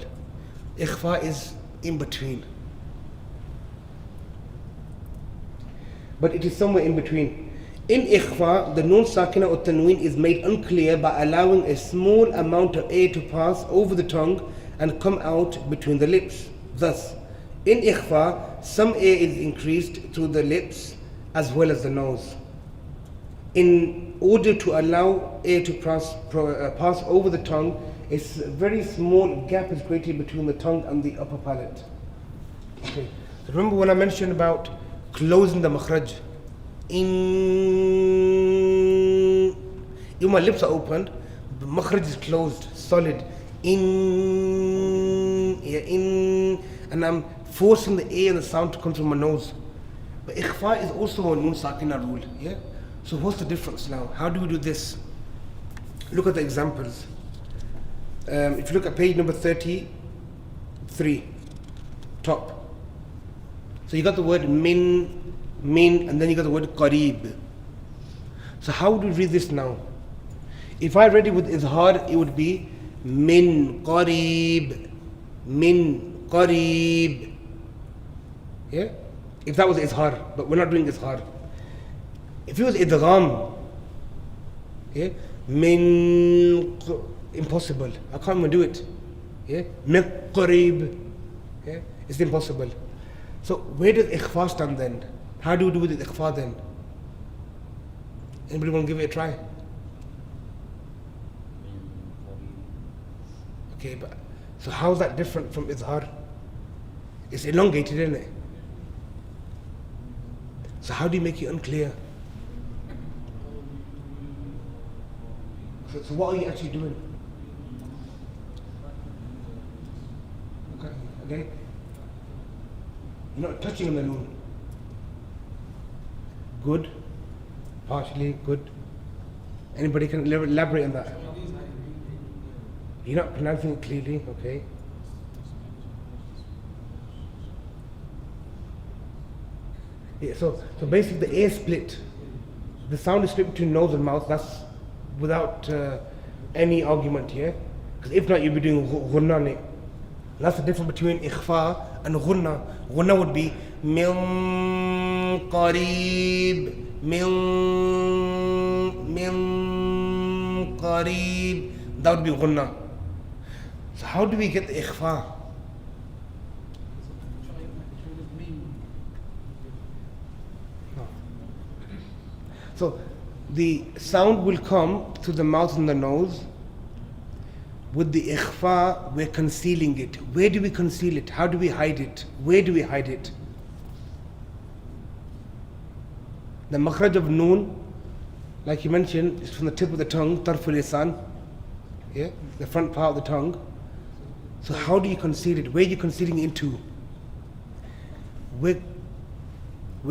Ikhfa is in between. But it is somewhere in between. In ikhfa, the nun sakina or tanween is made unclear by allowing a small amount of air to pass over the tongue and come out between the lips. Thus, in ikhfa, some air is increased through the lips as well as the nose. In order to allow air to pass over the tongue, a very small gap is created between the tongue and the upper palate. Okay. So remember when I mentioned about closing the makhraj? In my lips are opened, the makhraj is closed, solid. In, and I'm forcing the air and the sound to come through my nose. But ikhfa is also a nun sakina rule. Yeah. So what's the difference now? How do we do this? Look at the examples. If you look at page number 33, top. So you got the word min, and then you got the word qareeb. So how would we read this now? If I read it with izhar, it would be min qarib, min qarib. Yeah? If that was izhar, but we're not doing izhar. If it was idgham, yeah? Impossible. I can't even do it. Yeah? Min qarib. Yeah? It's impossible. So where does ikhfa stand then? How do we do with ikhfa then? Anybody want to give it a try? Okay, but so how is that different from izhar? It's elongated, isn't it? So how do you make it unclear? So what are you actually doing? Okay? You're not touching on the noon. Good. Partially good. Anybody can elaborate on that? You're not pronouncing it clearly, okay? Yeah, so basically the air split. The sound is split between nose and mouth. That's without any argument here. Because if not, you'd be doing ghunna on it. That's the difference between ikhfa and ghunna. Ghunna would be min qarib, min qarib. That would be ghunna. So how do we get the ikhfa? So the sound will come through the mouth and the nose. With the ikhfa, we're concealing it. Where do we conceal it? How do we hide it? Where do we hide it? The makhraj of noon, like you mentioned, is from the tip of the tongue, tarful lisan, yeah, the front part of the tongue. So how do you conceal it? Where are you concealing it into? We're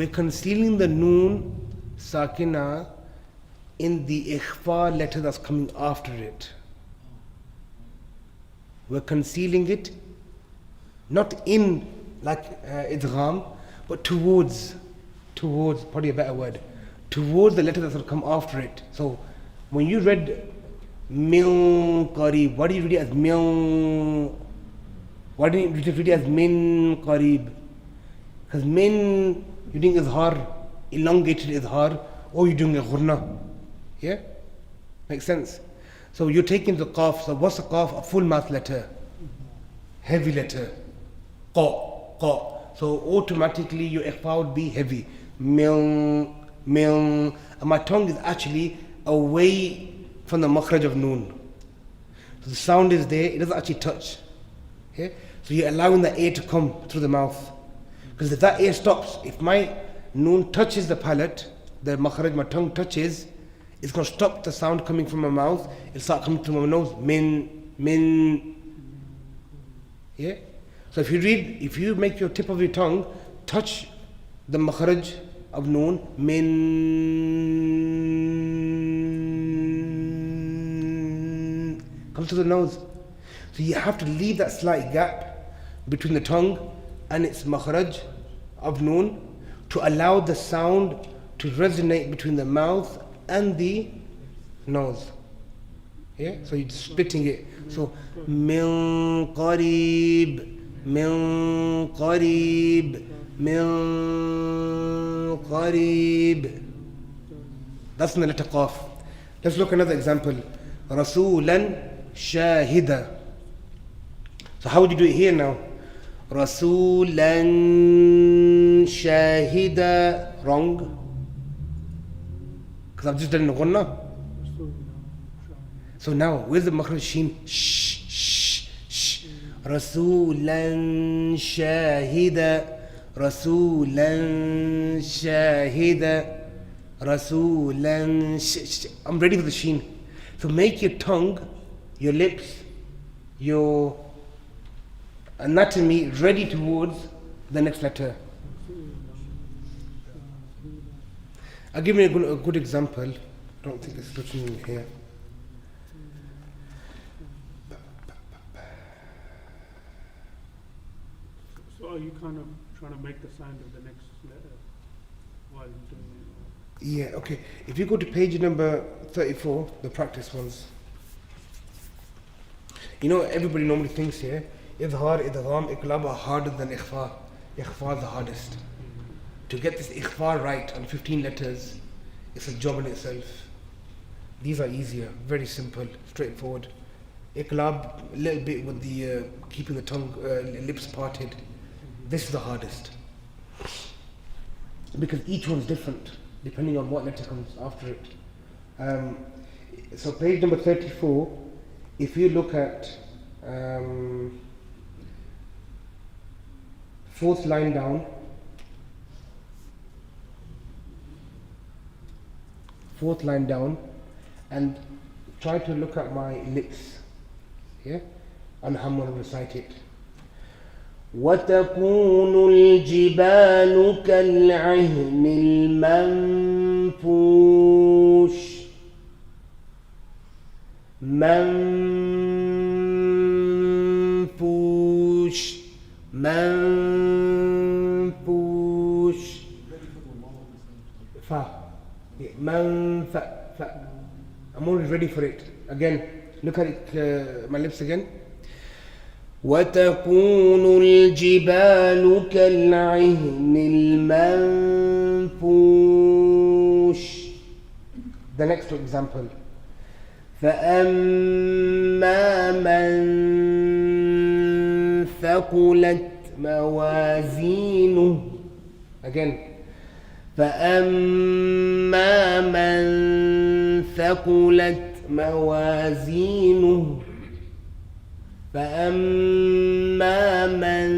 concealing the noon sakina in the ikhfa letter that's coming after it. We're concealing it not in like idgham, but towards, probably a better word, towards the letter that's going to come after it. So when you read min qarib, why do you read it as min? Why didn't you read it as min qarib? Because min, you're doing izhar, elongated izhar, or you're doing a ghunna. Yeah? Makes sense? So you're taking the qaf. So what's the qaf? A full mouth letter. Heavy letter. Qa, qa. So automatically your ikhfa would be heavy. Mil. And my tongue is actually away from the makhraj of noon. So the sound is there, it doesn't actually touch. Yeah? So you're allowing the air to come through the mouth. Because if that air stops, if my noon touches the palate, the makhraj, my tongue touches, it's going to stop the sound coming from my mouth. It'll start coming through my nose. Min. Yeah? So if you make your tip of your tongue touch the makhraj of noon, min, comes to the nose. So you have to leave that slight gap between the tongue and its makhraj of noon to allow the sound to resonate between the mouth and the nose. Yeah? So you're splitting it. So min qarib, min qarib, min qarib. That's in the letter qaf. Let's look at another example. Rasulan shahida. So how would you do it here now? Rasulan shahida. Wrong. Because I've just done the ghunna. So now, where's the makhraj sheen? Shh, shh, shh. Rasulan shahida. Rasulan shahida. Rasulan shh. I'm ready for the sheen. So make your tongue, your lips, your anatomy ready towards the next letter. I'll give you a good example. I don't think it's written in here. So are you kind of trying to make the sound of the next letter while you're doing it? Yeah, okay. If you go to page number 34, the practice ones. You know, everybody normally thinks here, idhar, idgham, iqlab are harder than ikhfa. Ikhfa is the hardest. To get this ikhfa right on 15 letters, it's a job in itself. These are easier, very simple, straightforward. Iqlab, a little bit with the keeping the tongue, lips parted. This is the hardest. Because each one's different, depending on what letter comes after it. So page number 34, if you look at fourth line down, and try to look at my lips, yeah, and how I'm going to recite it. وتكون الجبال كالعهن المنفوش I'm already ready for it. Again, look at it, my lips again. وتكون الجبال كالعهن المنفوش. The next example. فأما من ثقلت موازينه. Again. فأما من ثقلت موازينه فأما من.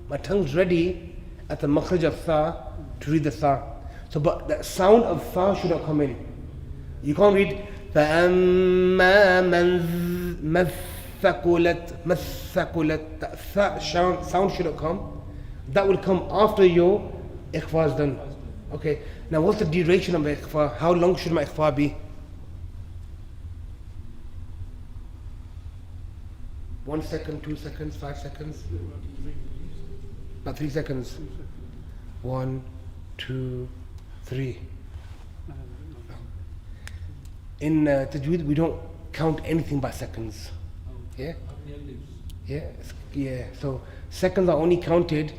My tongue's ready at the makhraj of tha to read the tha. So, but the sound of tha should not come in. You can't read فأما من ثقلت مثقلت. That tha sound should not come. That will come after your ikhfa is done. Okay. Now, what's the duration of the ikhfa? How long should my ikhfa be? 1 second, 2 seconds, 5 seconds? About 3 seconds. 1, 2, 3. In Tajweed, we don't count anything by seconds. Yeah? Yeah. So seconds are only counted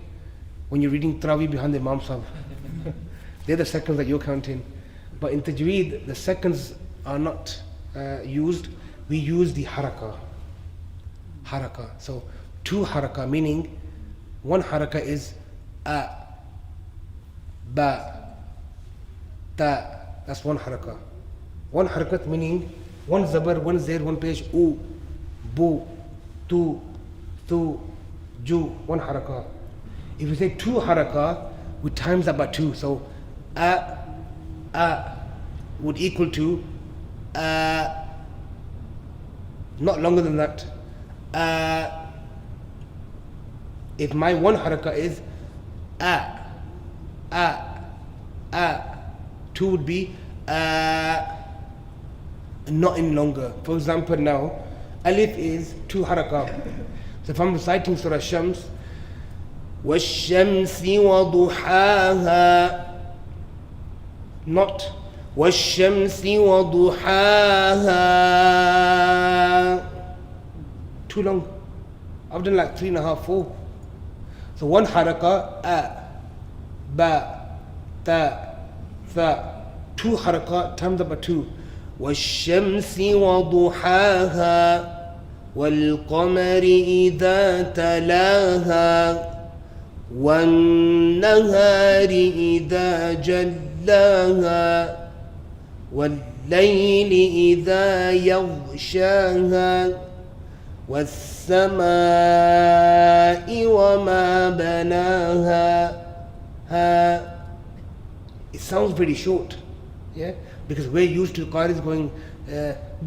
when you're reading Tarawih behind the Imam Sahib. They're the seconds that you're counting. But in Tajweed, the seconds are not used. We use the haraka. So 2 haraka, meaning 1 haraka is a, ba, ta. That's 1 haraka. 1 harakat meaning 1 zabar, 1 zair, 1 pesh, u, bu, tu, tu, ju. 1 haraka. If you say 2 haraka, we times that by 2. So a would equal to not longer than that. If my 1 haraka is a, 2 would be not any longer. For example, now alif is 2 haraka. So if I'm reciting Surah Shams, وَالشَّمْسِ وَضُحَاهَا, not وَالشَّمْسِ وَضُحَاهَا. Too long. I've done like 3.5, 4. So 1 haraka, a, ba, ta, tha. 2 haraka times up by 2. وَالشَّمْسِ وَضُحَاهَا وَالْقَمَرِ إِذَا تَلَاهَا وَالنَّهَارِ إِذَا جَلَّاهَا وَاللَّيْلِ إِذَا يَغْشَاهَا وَالسَّمَاءِ وَمَا بَنَاهَا. It sounds pretty short, yeah, because we're used to Qari's going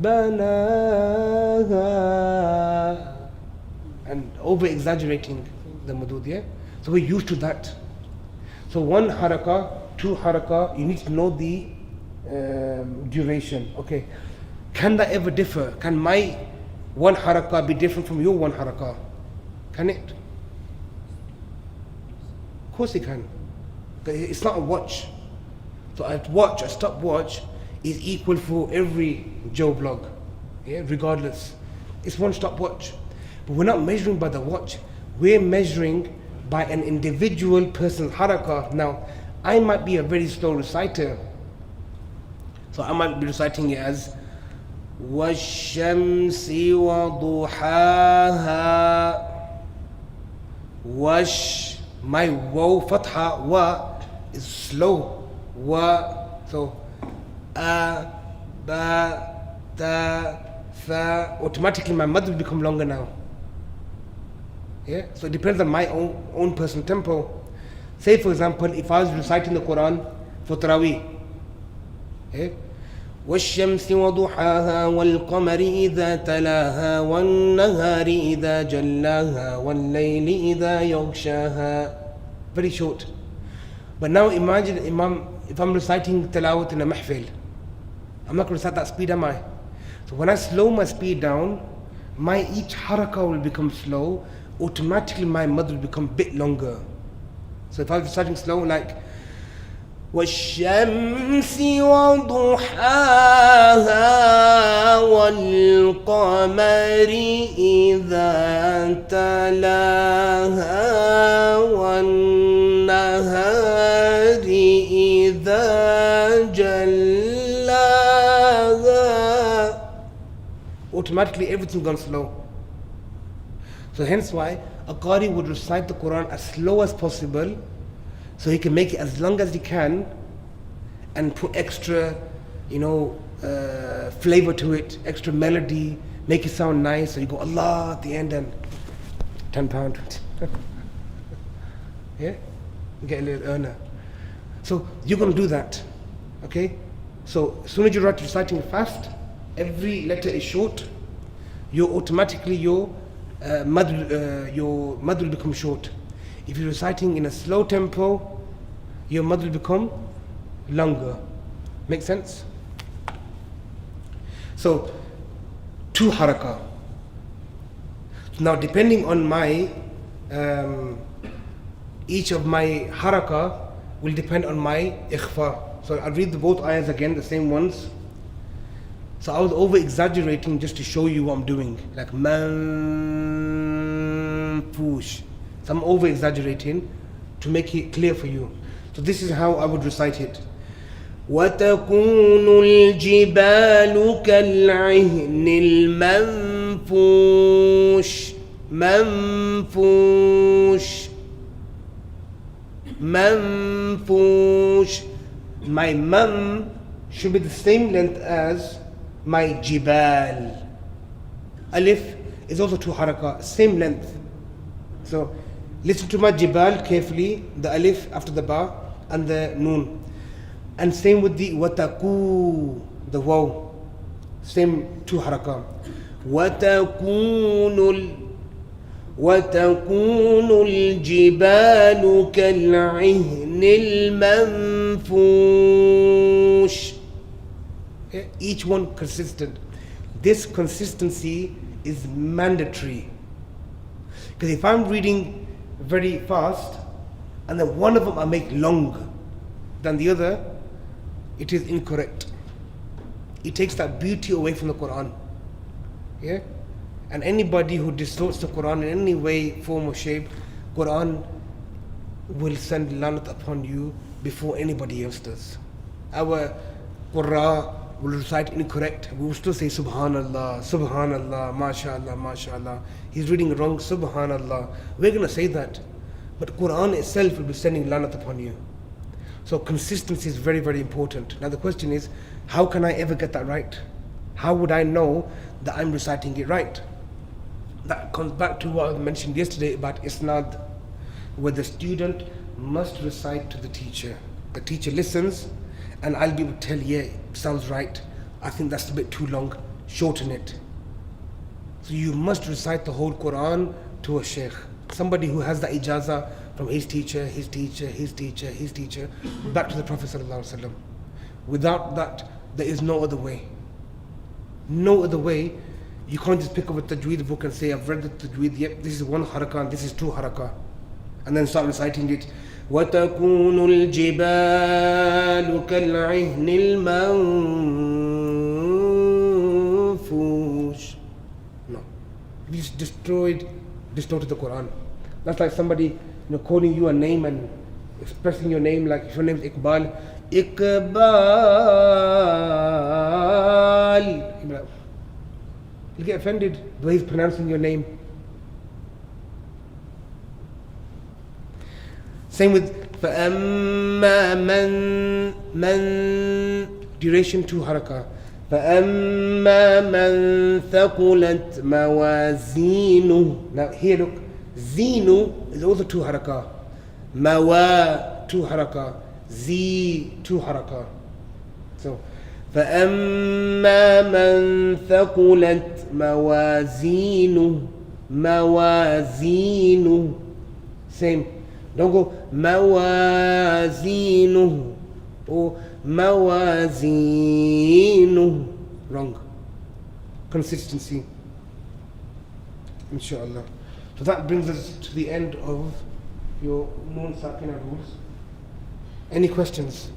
banaha and over exaggerating the madud, yeah. So we're used to that. So 1 haraka, 2 haraka, you need to know the duration. Okay, can that ever differ? Can my 1 haraka be different from your 1 haraka? Can it? Of course it can. It's not a watch. So a stopwatch, is equal for every Joe blog, yeah, regardless. It's one stopwatch. But we're not measuring by the watch, we're measuring by an individual person's harakah. Now, I might be a very slow reciter, so I might be reciting it as وَالشَّمْسِ وَضُحَاهَا. Wash, my waw fatha wa is slow. Wa, so a, ba, ta, fa. Automatically my mud will become longer now. Yeah, so it depends on my own personal tempo. Say for example, if I was reciting the Quran for Taraweeh, yeah, والشمس وضحاها والقمر إذا تلاها والنهار إذا جلاها والليل إذا يغشاها. Very short. But now imagine if I'm reciting tilawat in a mahfil, I'm not going to recite that speed, am I? So when I slow my speed down, my each harakah will become slow. Automatically my mud will become a bit longer. So if I was reciting slow, like والشمس وضحاها والقمر إذا تلاها والنهار إذا جلاها, automatically everything gone slow. So hence why a Qari would recite the Quran as slow as possible, so he can make it as long as he can and put extra, flavor to it, extra melody, make it sound nice. So you go Allah at the end and £10. Yeah? You get a little earner. So you're going to do that. Okay? So as soon as you're reciting fast, every letter is short, your mud will become short. If you're reciting in a slow tempo, your mud will become longer. Make sense? So, 2 harakah. Now, depending on my, each of my harakah will depend on my ikhfa. So, I'll read both ayahs again, the same ones. So, I was over exaggerating just to show you what I'm doing. Like, manfush. So I'm over exaggerating to make it clear for you. So this is how I would recite it. وَتَكُونُ الْجِبَالُ كَالْعِهْنِ الْمَنْفُوشِ منفوش. My mam should be the same length as my jibal. Alif is also 2 harakah, same length. So listen to my jibal carefully, the alif after the ba and the noon. And same with the wataku, the waw. Same 2 harakah. وتكون الجبال كالعهن المنفوش. Each one consistent. This consistency is mandatory. Because if I'm reading very fast and then one of them I make longer than the other, it is incorrect. It takes that beauty away from the Quran. Yeah? And anybody who distorts the Quran in any way, form or shape, Quran will send lanat upon you before anybody else does. Our Qurra will recite incorrect. We will still say Subhanallah, Subhanallah, MashaAllah, MashaAllah. He's reading wrong, Subhanallah. We're going to say that. But Quran itself will be sending lanat upon you. So consistency is very, very important. Now the question is, how can I ever get that right? How would I know that I'm reciting it right? That comes back to what I mentioned yesterday about isnad, where the student must recite to the teacher. The teacher listens, and I'll be able to tell, yeah, it sounds right. I think that's a bit too long. Shorten it. So you must recite the whole Quran to a sheikh, somebody who has the ijazah from his teacher, his teacher, his teacher, his teacher, back to the Prophet ﷺ. Without that, there is no other way. No other way. You can't just pick up a Tajweed book and say, I've read the Tajweed, yep, this is 1 harakah and this is 2 harakah, and then start reciting it. وتكون الجبال كالعهن المنفوش. No. We just distorted the Quran. That's like somebody calling you a name and expressing your name, like if your name is Iqbal, Iqbal. You get offended the way he's pronouncing your name. Same with فَأَمَّا مَنْ duration 2 haraka. فَأَمَّا مَنْ ثَقُلَتْ مَوَازِينُهُ. Now here look, Zinu is also 2 haraka. Mawa 2 haraka. Z 2 haraka. So فَأَمَّا مَنْ ثَقُلَتْ مَوَازِينُهُ. Mawazinu. Same. Don't go mawazinu or mawazinu. Wrong. Consistency. Inshallah. So that brings us to the end of your Noon Sakina rules. Any questions?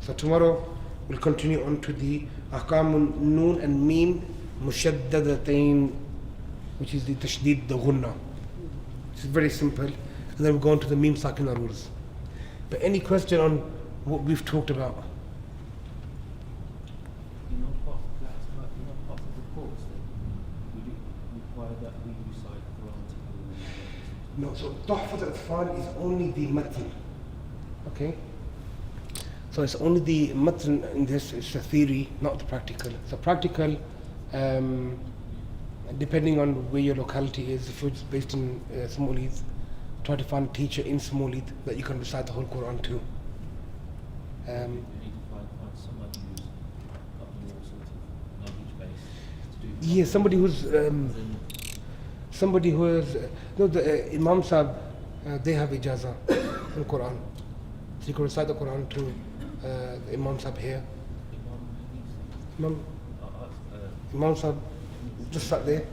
So tomorrow we'll continue on to the Ahkamun Noon and Mim Mushaddadatain, which is the Tashdid, the Ghunna. It's very simple. And then we'll go on to the Mim Sakina rules. But any question on what we've talked about? Part of the course that would it require that we recite Quran to No, so Tuhfat al-Atfal is only the matn. Okay? So it's only the matn in this, it's the theory, not the practical. So practical, depending on where your locality is, if it's based in Small Eid, try to find a teacher in Small Eid that you can recite the whole Quran to. you need to find somebody who's got more sort of knowledge base to do Yeah, somebody who is, no, the Imam Sahib, they have ijazah in Quran. So you can recite the Quran to the Imam Sahib here. Imam Sahib, just sat there.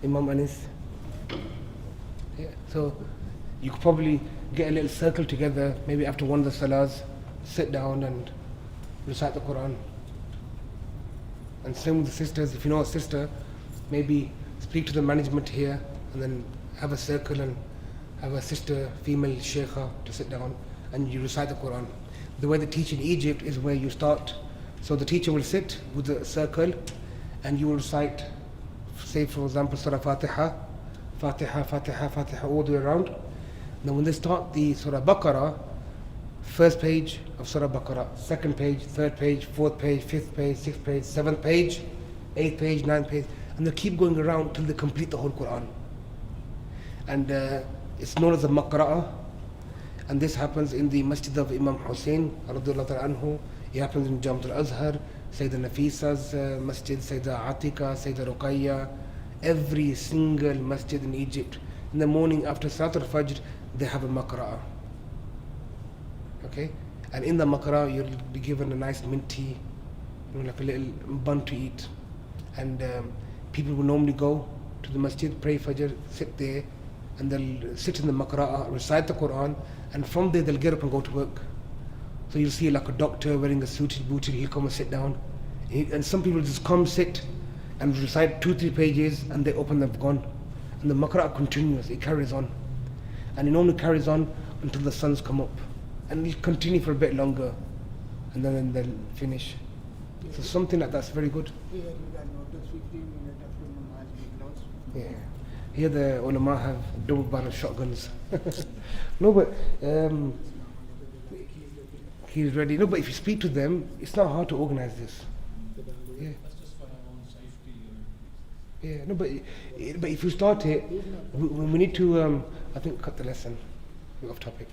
Imam Anis. Yeah, so you could probably get a little circle together, maybe after one of the salahs, sit down and recite the Quran. And same with the sisters, if you know a sister, maybe speak to the management here and then have a circle and have a sister, female sheikha to sit down and you recite the Quran. The way they teach in Egypt is where you start. So the teacher will sit with the circle and you will recite, say for example, Surah Fatiha, Fatiha, Fatiha, Fatiha, all the way around. Now when they start the Surah Baqarah, first page of Surah Baqarah, second page, third page, fourth page, fifth page, sixth page, seventh page, eighth page, ninth page, and they keep going around till they complete the whole Quran. And it's known as the Maqra'ah, and this happens in the Masjid of Imam Hussein radiyallahu ta'ala anhu. It happens in Jamia al-Azhar, Sayyidah Nafisa's Masjid, Sayyidah Atika, Sayyidah Ruqayya, every single masjid in Egypt. In the morning after Salat al-Fajr, they have a Maqra'ah. Okay? And in the Maqra'ah, you'll be given a nice mint tea, like a little bun to eat. And people will normally go to the masjid, pray Fajr, sit there, and they'll sit in the Maqra'ah, recite the Quran, and from there they'll get up and go to work. So you'll see like a doctor wearing a suited booted, he'll come and sit down. And some people just come, sit, and recite 2-3 pages, and they open, they've gone. And the Maqra'ah continues, it carries on. And it normally carries on until the suns come up. And it continue for a bit longer, and then they'll finish. So something like that's very good. Here you can notice 15 minutes after Namaz we close. Yeah. Here the ulama have double barrel shotguns. No, but he's ready. No, but if you speak to them, it's not hard to organize this. Yeah. That's just for our own safety. Yeah. No, but if you start it, we need to I think cut the lesson. We're off topic.